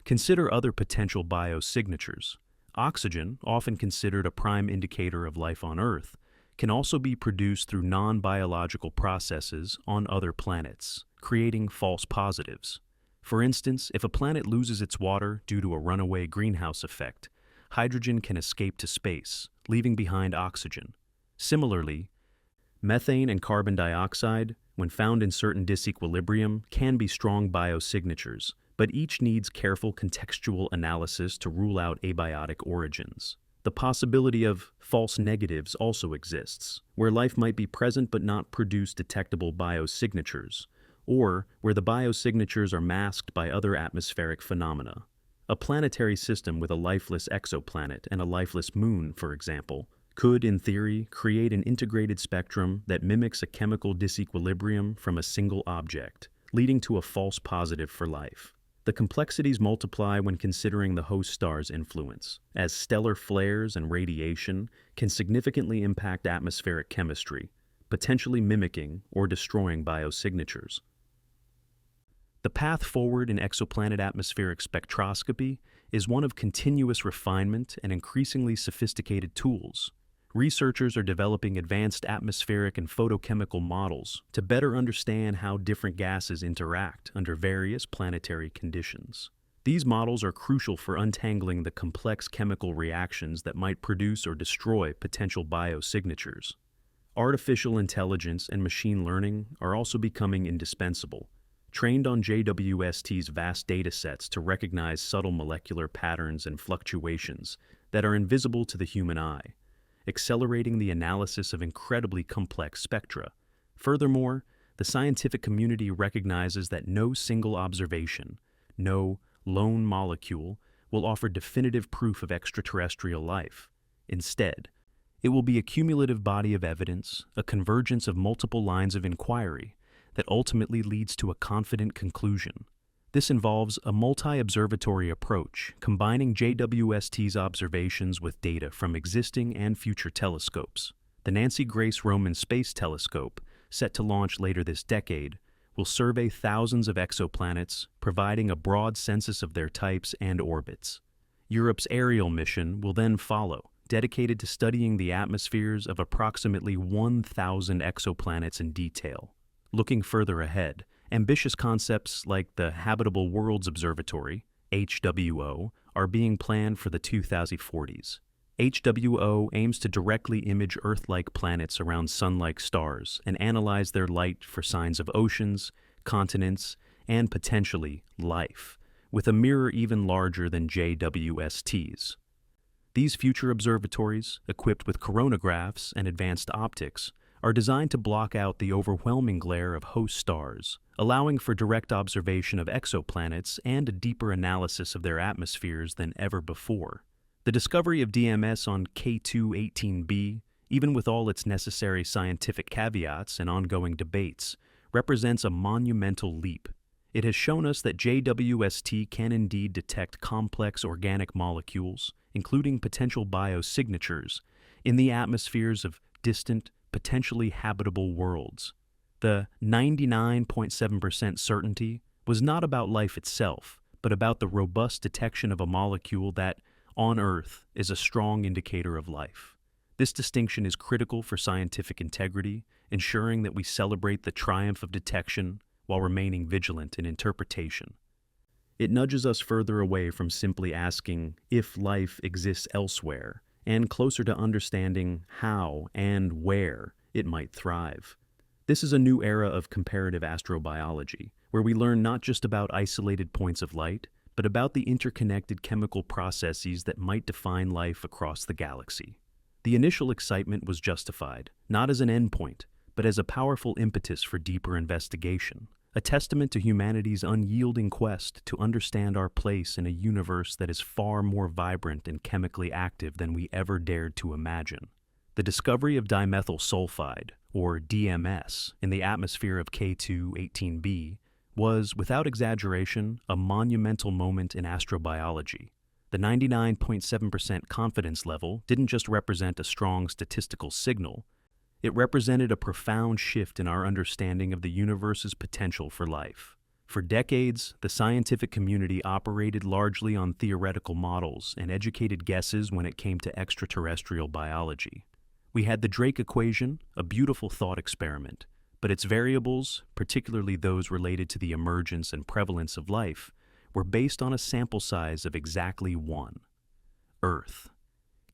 Consider other potential biosignatures. Oxygen, often considered a prime indicator of life on Earth, can also be produced through non-biological processes on other planets, creating false positives. For instance, if a planet loses its water due to a runaway greenhouse effect, hydrogen can escape to space, leaving behind oxygen. Similarly, methane and carbon dioxide, when found in certain disequilibrium, can be strong biosignatures, but each needs careful contextual analysis to rule out abiotic origins. The possibility of false negatives also exists, where life might be present but not produce detectable biosignatures, or where the biosignatures are masked by other atmospheric phenomena. A planetary system with a lifeless exoplanet and a lifeless moon, for example, could, in theory, create an integrated spectrum that mimics a chemical disequilibrium from a single object, leading to a false positive for life. The complexities multiply when considering the host star's influence, as stellar flares and radiation can significantly impact atmospheric chemistry, potentially mimicking or destroying biosignatures. The path forward in exoplanet atmospheric spectroscopy is one of continuous refinement and increasingly sophisticated tools. Researchers are developing advanced atmospheric and photochemical models to better understand how different gases interact under various planetary conditions. These models are crucial for untangling the complex chemical reactions that might produce or destroy potential biosignatures. Artificial intelligence and machine learning are also becoming indispensable, trained on JWST's vast datasets to recognize subtle molecular patterns and fluctuations that are invisible to the human eye, accelerating the analysis of incredibly complex spectra. Furthermore, the scientific community recognizes that no single observation, no lone molecule, will offer definitive proof of extraterrestrial life. Instead, it will be a cumulative body of evidence, a convergence of multiple lines of inquiry that ultimately leads to a confident conclusion. This involves a multi-observatory approach, combining JWST's observations with data from existing and future telescopes. The Nancy Grace Roman Space Telescope, set to launch later this decade, will survey thousands of exoplanets, providing a broad census of their types and orbits. Europe's Ariel mission will then follow, dedicated to studying the atmospheres of approximately 1,000 exoplanets in detail. Looking further ahead, ambitious concepts like the Habitable Worlds Observatory, HWO, are being planned for the 2040s. HWO aims to directly image Earth-like planets around Sun-like stars and analyze their light for signs of oceans, continents, and potentially life, with a mirror even larger than JWST's. These future observatories, equipped with coronagraphs and advanced optics, are designed to block out the overwhelming glare of host stars, allowing for direct observation of exoplanets and a deeper analysis of their atmospheres than ever before. The discovery of DMS on K2-18b even with all its necessary scientific caveats and ongoing debates, represents a monumental leap. It has shown us that JWST can indeed detect complex organic molecules, including potential biosignatures, in the atmospheres of distant, potentially habitable worlds. The 99.7% certainty was not about life itself, but about the robust detection of a molecule that, on Earth, is a strong indicator of life. This distinction is critical for scientific integrity, ensuring that we celebrate the triumph of detection while remaining vigilant in interpretation. It nudges us further away from simply asking if life exists elsewhere, and closer to understanding how and where it might thrive. This is a new era of comparative astrobiology, where we learn not just about isolated points of light, but about the interconnected chemical processes that might define life across the galaxy. The initial excitement was justified, not as an endpoint, but as a powerful impetus for deeper investigation, a testament to humanity's unyielding quest to understand our place in a universe that is far more vibrant and chemically active than we ever dared to imagine. The discovery of dimethyl sulfide, or DMS, in the atmosphere of K2-18b was, without exaggeration, a monumental moment in astrobiology. The 99.7% confidence level didn't just represent a strong statistical signal, it represented a profound shift in our understanding of the universe's potential for life. For decades, the scientific community operated largely on theoretical models and educated guesses when it came to extraterrestrial biology. We had the Drake equation, a beautiful thought experiment, but its variables, particularly those related to the emergence and prevalence of life, were based on a sample size of exactly one: Earth.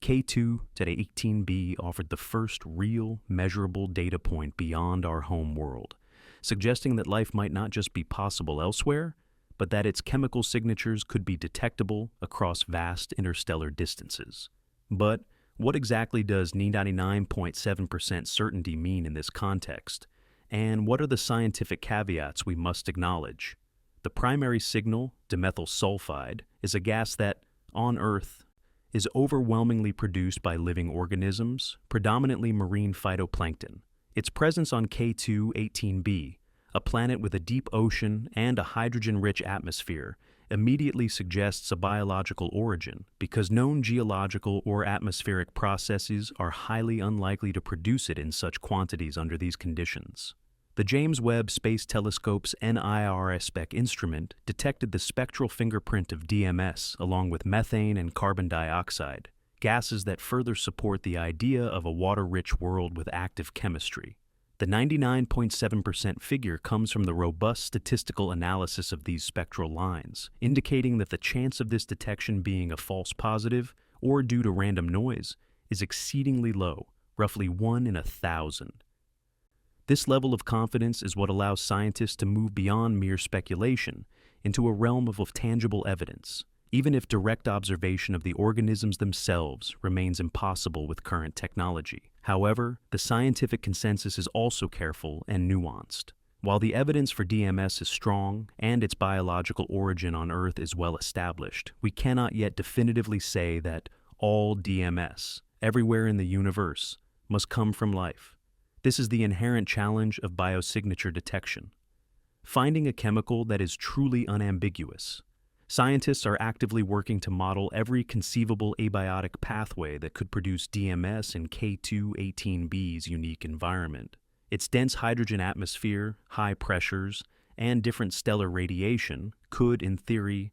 K2-18b offered the first real, measurable data point beyond our home world, suggesting that life might not just be possible elsewhere, but that its chemical signatures could be detectable across vast interstellar distances. But what exactly does 99.7% certainty mean in this context? And what are the scientific caveats we must acknowledge? The primary signal, dimethyl sulfide, is a gas that, on Earth, is overwhelmingly produced by living organisms, predominantly marine phytoplankton. Its presence on K2-18b, a planet with a deep ocean and a hydrogen-rich atmosphere, immediately suggests a biological origin because known geological or atmospheric processes are highly unlikely to produce it in such quantities under these conditions. The James Webb Space Telescope's NIRS-SPEC instrument detected the spectral fingerprint of DMS along with methane and carbon dioxide, gases that further support the idea of a water-rich world with active chemistry. The 99.7% figure comes from the robust statistical analysis of these spectral lines, indicating that the chance of this detection being a false positive or due to random noise is exceedingly low, roughly 1 in 1,000. This level of confidence is what allows scientists to move beyond mere speculation into a realm of tangible evidence, even if direct observation of the organisms themselves remains impossible with current technology. However, the scientific consensus is also careful and nuanced. While the evidence for DMS is strong and its biological origin on Earth is well established, we cannot yet definitively say that all DMS, everywhere in the universe, must come from life. This is the inherent challenge of biosignature detection. Finding a chemical that is truly unambiguous. Scientists are actively working to model every conceivable abiotic pathway that could produce DMS in K2-18b's unique environment. Its dense hydrogen atmosphere, high pressures, and different stellar radiation could, in theory,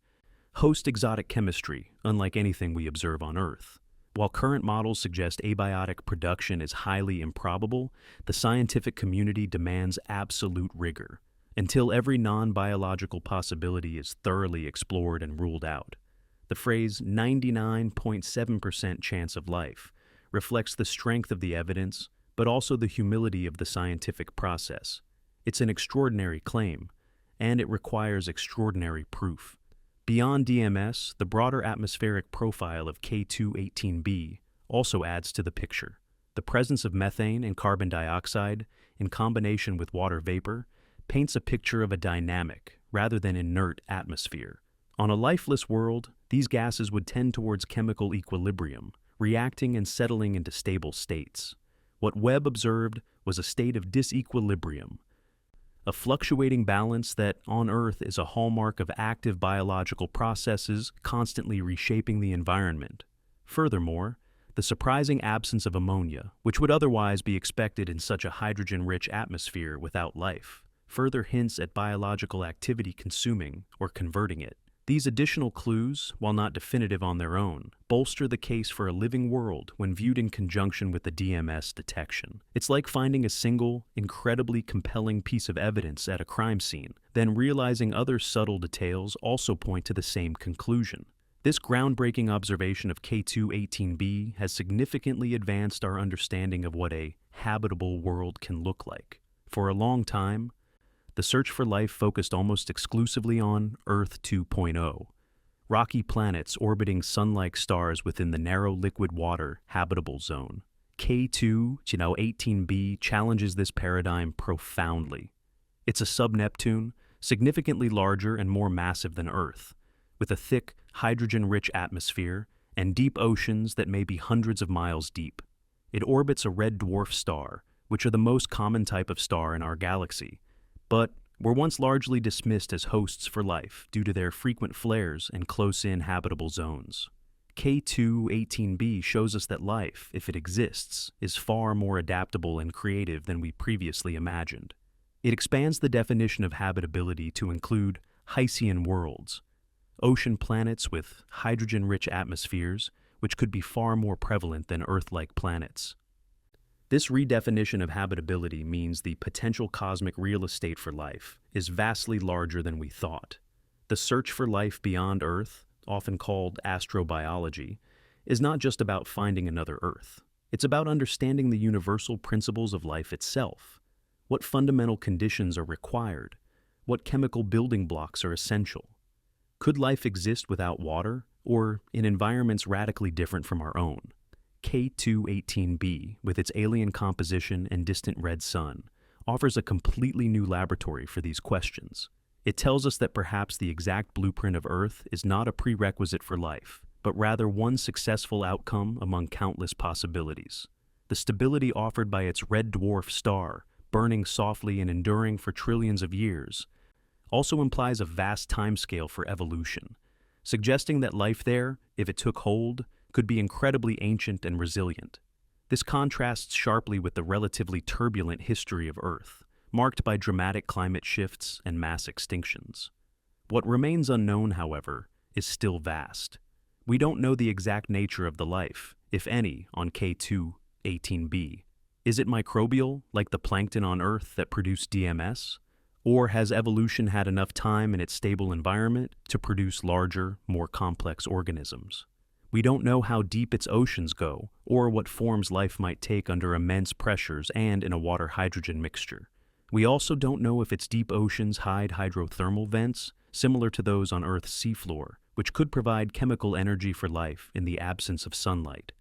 host exotic chemistry, unlike anything we observe on Earth. While current models suggest abiotic production is highly improbable, the scientific community demands absolute rigor, until every non-biological possibility is thoroughly explored and ruled out. The phrase 99.7% chance of life reflects the strength of the evidence, but also the humility of the scientific process. It's an extraordinary claim, and it requires extraordinary proof. Beyond DMS, the broader atmospheric profile of K2-18b also adds to the picture. The presence of methane and carbon dioxide, in combination with water vapor, paints a picture of a dynamic, rather than inert atmosphere. On a lifeless world, these gases would tend towards chemical equilibrium, reacting and settling into stable states. What Webb observed was a state of disequilibrium, a fluctuating balance that, on Earth, is a hallmark of active biological processes constantly reshaping the environment. Furthermore, the surprising absence of ammonia, which would otherwise be expected in such a hydrogen-rich atmosphere without life, further hints at biological activity consuming or converting it. These additional clues, while not definitive on their own, bolster the case for a living world when viewed in conjunction with the DMS detection. It's like finding a single, incredibly compelling piece of evidence at a crime scene, then realizing other subtle details also point to the same conclusion. This groundbreaking observation of K2-18b has significantly advanced our understanding of what a habitable world can look like. For a long time, the search for life focused almost exclusively on Earth 2.0, rocky planets orbiting sun-like stars within the narrow liquid water habitable zone. K2-18b challenges this paradigm profoundly. It's a sub-Neptune, significantly larger and more massive than Earth, with a thick, hydrogen-rich atmosphere and deep oceans that may be hundreds of miles deep. It orbits a red dwarf star, which are the most common type of star in our galaxy, but were once largely dismissed as hosts for life due to their frequent flares and close-in habitable zones. K2-18b shows us that life, if it exists, is far more adaptable and creative than we previously imagined. It expands the definition of habitability to include Hycean worlds, ocean planets with hydrogen-rich atmospheres, which could be far more prevalent than Earth-like planets. This redefinition of habitability means the potential cosmic real estate for life is vastly larger than we thought. The search for life beyond Earth, often called astrobiology, is not just about finding another Earth. It's about understanding the universal principles of life itself. What fundamental conditions are required? What chemical building blocks are essential? Could life exist without water, or in environments radically different from our own? K2-18b, with its alien composition and distant red sun, offers a completely new laboratory for these questions. It tells us that perhaps the exact blueprint of Earth is not a prerequisite for life, but rather one successful outcome among countless possibilities. The stability offered by its red dwarf star, burning softly and enduring for trillions of years, also implies a vast timescale for evolution, suggesting that life there, if it took hold, could be incredibly ancient and resilient. This contrasts sharply with the relatively turbulent history of Earth, marked by dramatic climate shifts and mass extinctions. What remains unknown, however, is still vast. We don't know the exact nature of the life, if any, on K2-18b. Is it microbial, like the plankton on Earth that produce DMS? Or has evolution had enough time in its stable environment to produce larger, more complex organisms? We don't know how deep its oceans go, or what forms life might take under immense pressures and in a water-hydrogen mixture. We also don't know if its deep oceans hide hydrothermal vents, similar to those on Earth's seafloor, which could provide chemical energy for life in the absence of sunlight.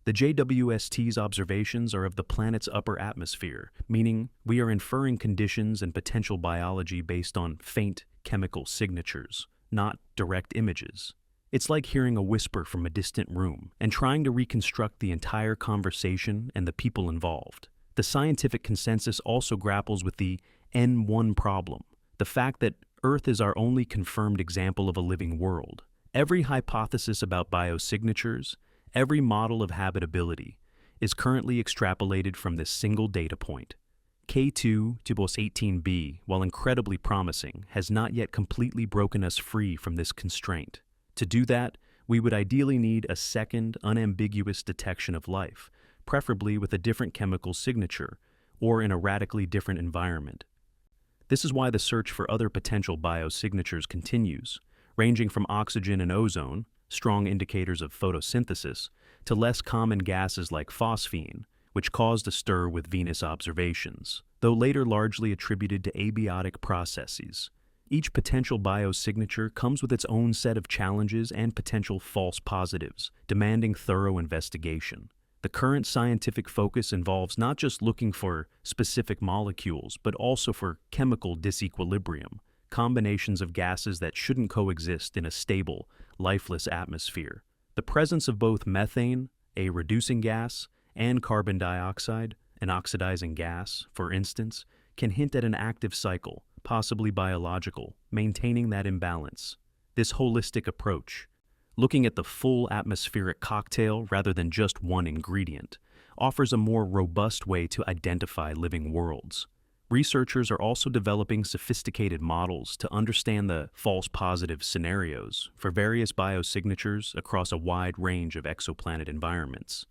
The JWST's observations are of the planet's upper atmosphere, meaning we are inferring conditions and potential biology based on faint chemical signatures, not direct images. It's like hearing a whisper from a distant room and trying to reconstruct the entire conversation and the people involved. The scientific consensus also grapples with the N1 problem, the fact that Earth is our only confirmed example of a living world. Every hypothesis about biosignatures, every model of habitability, is currently extrapolated from this single data point. K2-18b, while incredibly promising, has not yet completely broken us free from this constraint. To do that, we would ideally need a second, unambiguous detection of life, preferably with a different chemical signature or in a radically different environment. This is why the search for other potential biosignatures continues, ranging from oxygen and ozone, strong indicators of photosynthesis, to less common gases like phosphine, which caused a stir with Venus observations, though later largely attributed to abiotic processes. Each potential biosignature comes with its own set of challenges and potential false positives, demanding thorough investigation. The current scientific focus involves not just looking for specific molecules, but also for chemical disequilibrium, combinations of gases that shouldn't coexist in a stable, lifeless atmosphere. The presence of both methane, a reducing gas, and carbon dioxide, an oxidizing gas, for instance, can hint at an active cycle, possibly biological, maintaining that imbalance. This holistic approach, looking at the full atmospheric cocktail rather than just one ingredient, offers a more robust way to identify living worlds. Researchers are also developing sophisticated models to understand the false positive scenarios for various biosignatures across a wide range of exoplanet environments.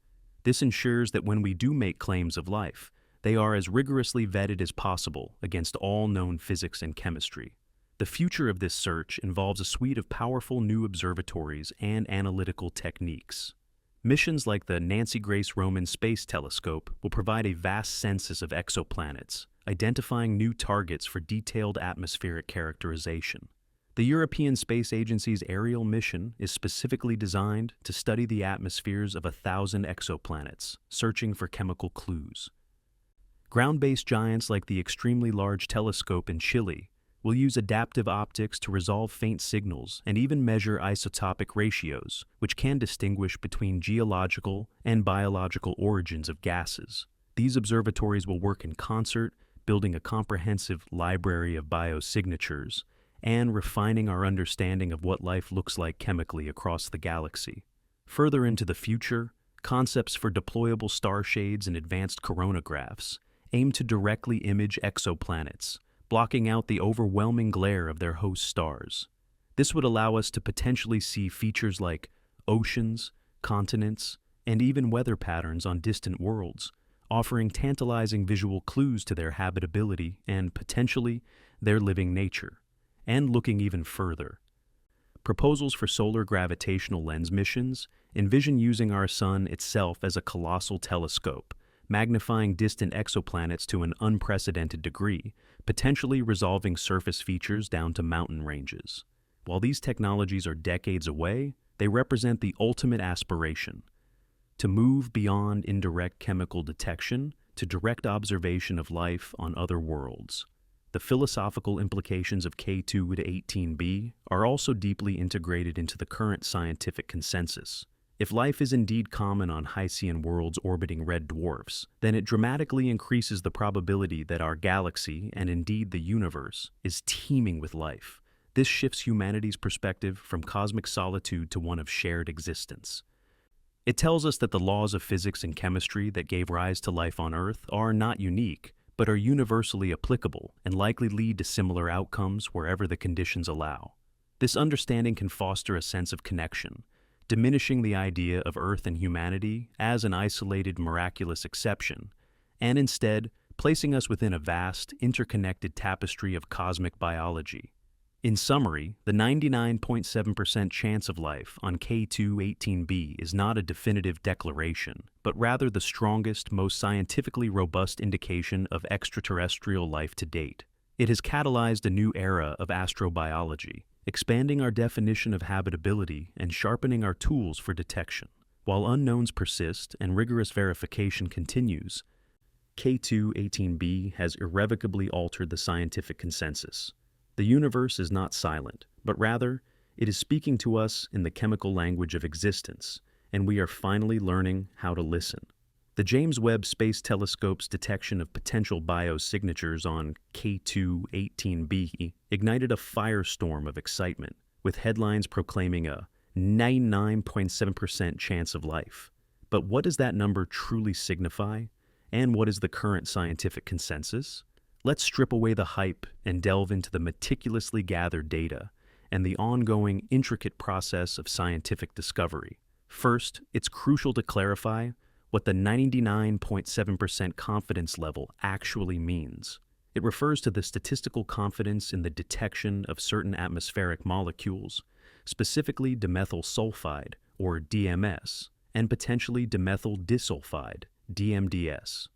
This ensures that when we do make claims of life, they are as rigorously vetted as possible against all known physics and chemistry. The future of this search involves a suite of powerful new observatories and analytical techniques. Missions like the Nancy Grace Roman Space Telescope will provide a vast census of exoplanets, identifying new targets for detailed atmospheric characterization. The European Space Agency's Ariel mission is specifically designed to study the atmospheres of 1,000 exoplanets, searching for chemical clues. Ground-based giants like the extremely large telescope in Chile will use adaptive optics to resolve faint signals and even measure isotopic ratios, which can distinguish between geological and biological origins of gases. These observatories will work in concert, building a comprehensive library of biosignatures and refining our understanding of what life looks like chemically across the galaxy. Further into the future, concepts for deployable star shades and advanced coronagraphs aim to directly image exoplanets, blocking out the overwhelming glare of their host stars. This would allow us to potentially see features like oceans, continents, and even weather patterns on distant worlds, offering tantalizing visual clues to their habitability and, potentially, their living nature. And looking even further, proposals for solar gravitational lens missions envision using our Sun itself as a colossal telescope, magnifying distant exoplanets to an unprecedented degree, potentially resolving surface features down to mountain ranges. While these technologies are decades away, they represent the ultimate aspiration: to move beyond indirect chemical detection to direct observation of life on other worlds. The philosophical implications of K2 to 18b are also deeply integrated into the current scientific consensus. If life is indeed common on Hycean worlds orbiting red dwarfs, then it dramatically increases the probability that our galaxy, and indeed the universe, is teeming with life. This shifts humanity's perspective from cosmic solitude to one of shared existence. It tells us that the laws of physics and chemistry that gave rise to life on Earth are not unique, but are universally applicable and likely lead to similar outcomes wherever the conditions allow. This understanding can foster a sense of connection, diminishing the idea of Earth and humanity as an isolated, miraculous exception, and instead placing us within a vast, interconnected tapestry of cosmic biology. In summary, the 99.7% chance of life on K2-18b is not a definitive declaration, but rather the strongest, most scientifically robust indication of extraterrestrial life to date. It has catalyzed a new era of astrobiology, expanding our definition of habitability and sharpening our tools for detection. While unknowns persist and rigorous verification continues, K2-18b has irrevocably altered the scientific consensus. The universe is not silent, but rather, it is speaking to us in the chemical language of existence, and we are finally learning how to listen. The James Webb Space Telescope's detection of potential biosignatures on K2-18b ignited a firestorm of excitement, with headlines proclaiming a 99.7% chance of life. But what does that number truly signify? And what is the current scientific consensus? Let's strip away the hype and delve into the meticulously gathered data and the ongoing, intricate process of scientific discovery. First, it's crucial to clarify what the 99.7% confidence level actually means. It refers to the statistical confidence in the detection of certain atmospheric molecules, specifically dimethyl sulfide, or DMS, and potentially dimethyl disulfide, DMDS.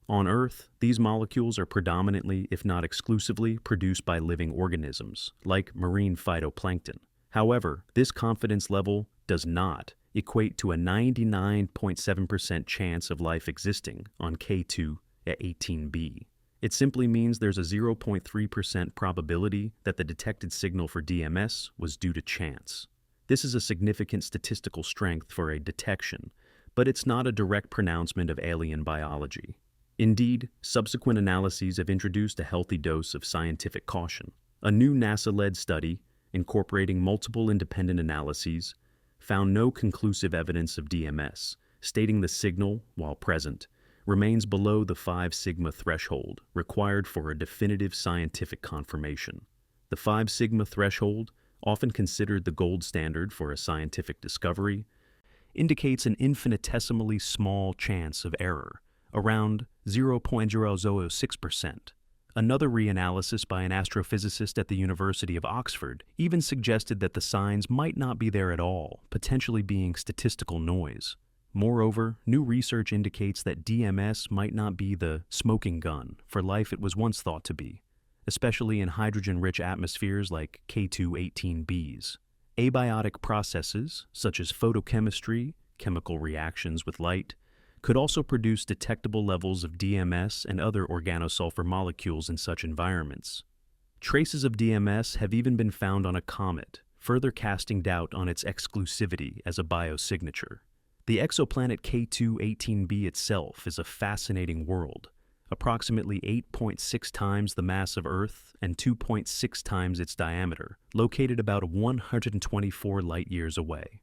On Earth, these molecules are predominantly, if not exclusively, produced by living organisms, like marine phytoplankton. However, this confidence level does not equate to a 99.7% chance of life existing on K2-18b. It simply means there's a 0.3% probability that the detected signal for DMS was due to chance. This is a significant statistical strength for a detection, but it's not a direct pronouncement of alien biology. Indeed, subsequent analyses have introduced a healthy dose of scientific caution. A new NASA-led study, incorporating multiple independent analyses, found no conclusive evidence of DMS, stating the signal, while present, remains below the 5 sigma threshold required for a definitive scientific confirmation. The 5 sigma threshold, often considered the gold standard for a scientific discovery, indicates an infinitesimally small chance of error, around 0.006%. Another reanalysis by an astrophysicist at the University of Oxford even suggested that the signs might not be there at all, potentially being statistical noise. Moreover, new research indicates that DMS might not be the smoking gun for life it was once thought to be, especially in hydrogen-rich atmospheres like K2-18b's. Abiotic processes, such as photochemistry, chemical reactions with light, could also produce detectable levels of DMS and other organosulfur molecules in such environments. Traces of DMS have even been found on a comet, further casting doubt on its exclusivity as a biosignature. The exoplanet K2-18b itself is a fascinating world, approximately 8.6 times the mass of Earth and 2.6 times its diameter, located about 124 light-years away.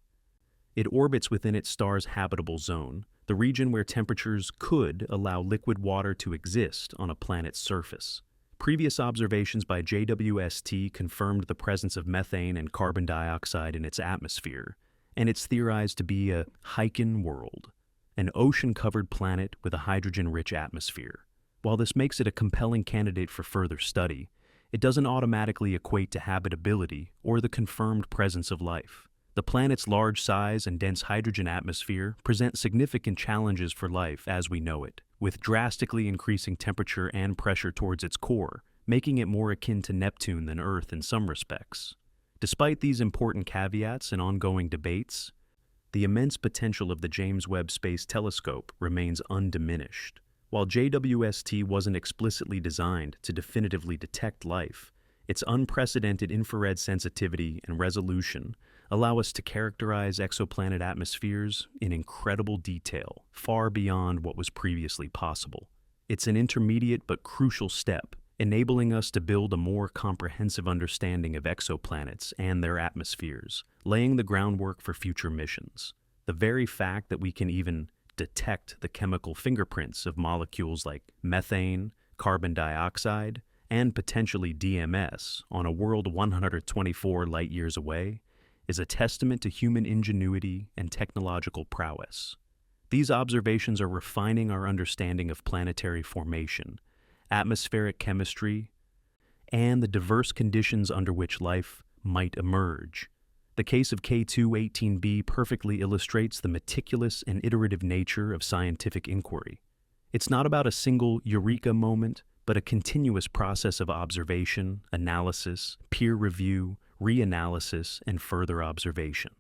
It orbits within its star's habitable zone, the region where temperatures could allow liquid water to exist on a planet's surface. Previous observations by JWST confirmed the presence of methane and carbon dioxide in its atmosphere, and it's theorized to be a Hyken world, an ocean-covered planet with a hydrogen-rich atmosphere. While this makes it a compelling candidate for further study, it doesn't automatically equate to habitability or the confirmed presence of life. The planet's large size and dense hydrogen atmosphere present significant challenges for life as we know it, with drastically increasing temperature and pressure towards its core, making it more akin to Neptune than Earth in some respects. Despite these important caveats and ongoing debates, the immense potential of the James Webb Space Telescope remains undiminished. While JWST wasn't explicitly designed to definitively detect life, its unprecedented infrared sensitivity and resolution allow us to characterize exoplanet atmospheres in incredible detail, far beyond what was previously possible. It's an intermediate but crucial step, enabling us to build a more comprehensive understanding of exoplanets and their atmospheres, laying the groundwork for future missions. The very fact that we can even detect the chemical fingerprints of molecules like methane, carbon dioxide, and potentially DMS on a world 124 light-years away is a testament to human ingenuity and technological prowess. These observations are refining our understanding of planetary formation, atmospheric chemistry, and the diverse conditions under which life might emerge. The case of K2-18b perfectly illustrates the meticulous and iterative nature of scientific inquiry. It's not about a single eureka moment, but a continuous process of observation, analysis, peer review, reanalysis, and further observation.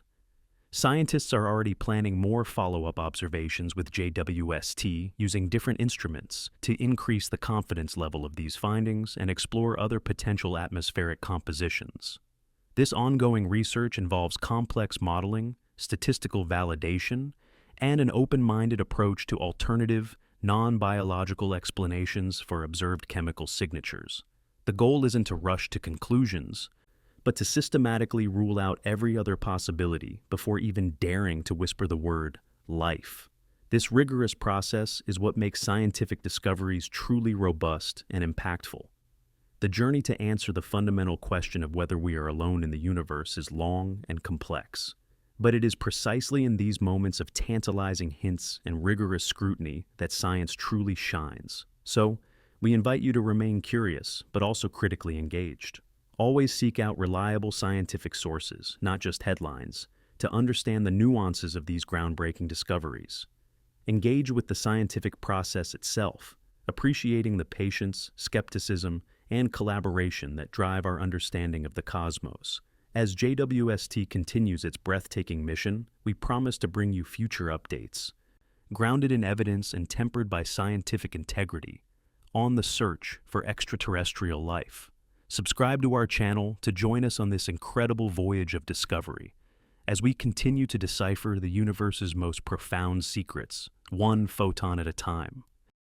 Scientists are already planning more follow-up observations with JWST using different instruments to increase the confidence level of these findings and explore other potential atmospheric compositions. This ongoing research involves complex modeling, statistical validation, and an open-minded approach to alternative, non-biological explanations for observed chemical signatures. The goal isn't to rush to conclusions, but to systematically rule out every other possibility before even daring to whisper the word life. This rigorous process is what makes scientific discoveries truly robust and impactful. The journey to answer the fundamental question of whether we are alone in the universe is long and complex, but it is precisely in these moments of tantalizing hints and rigorous scrutiny that science truly shines. So, we invite you to remain curious, but also critically engaged. Always seek out reliable scientific sources, not just headlines, to understand the nuances of these groundbreaking discoveries. Engage with the scientific process itself, appreciating the patience, skepticism, and collaboration that drive our understanding of the cosmos. As JWST continues its breathtaking mission, we promise to bring you future updates, grounded in evidence and tempered by scientific integrity, on the search for extraterrestrial life. Subscribe to our channel to join us on this incredible voyage of discovery. as we continue to decipher the universe's most profound secrets, one photon at a time.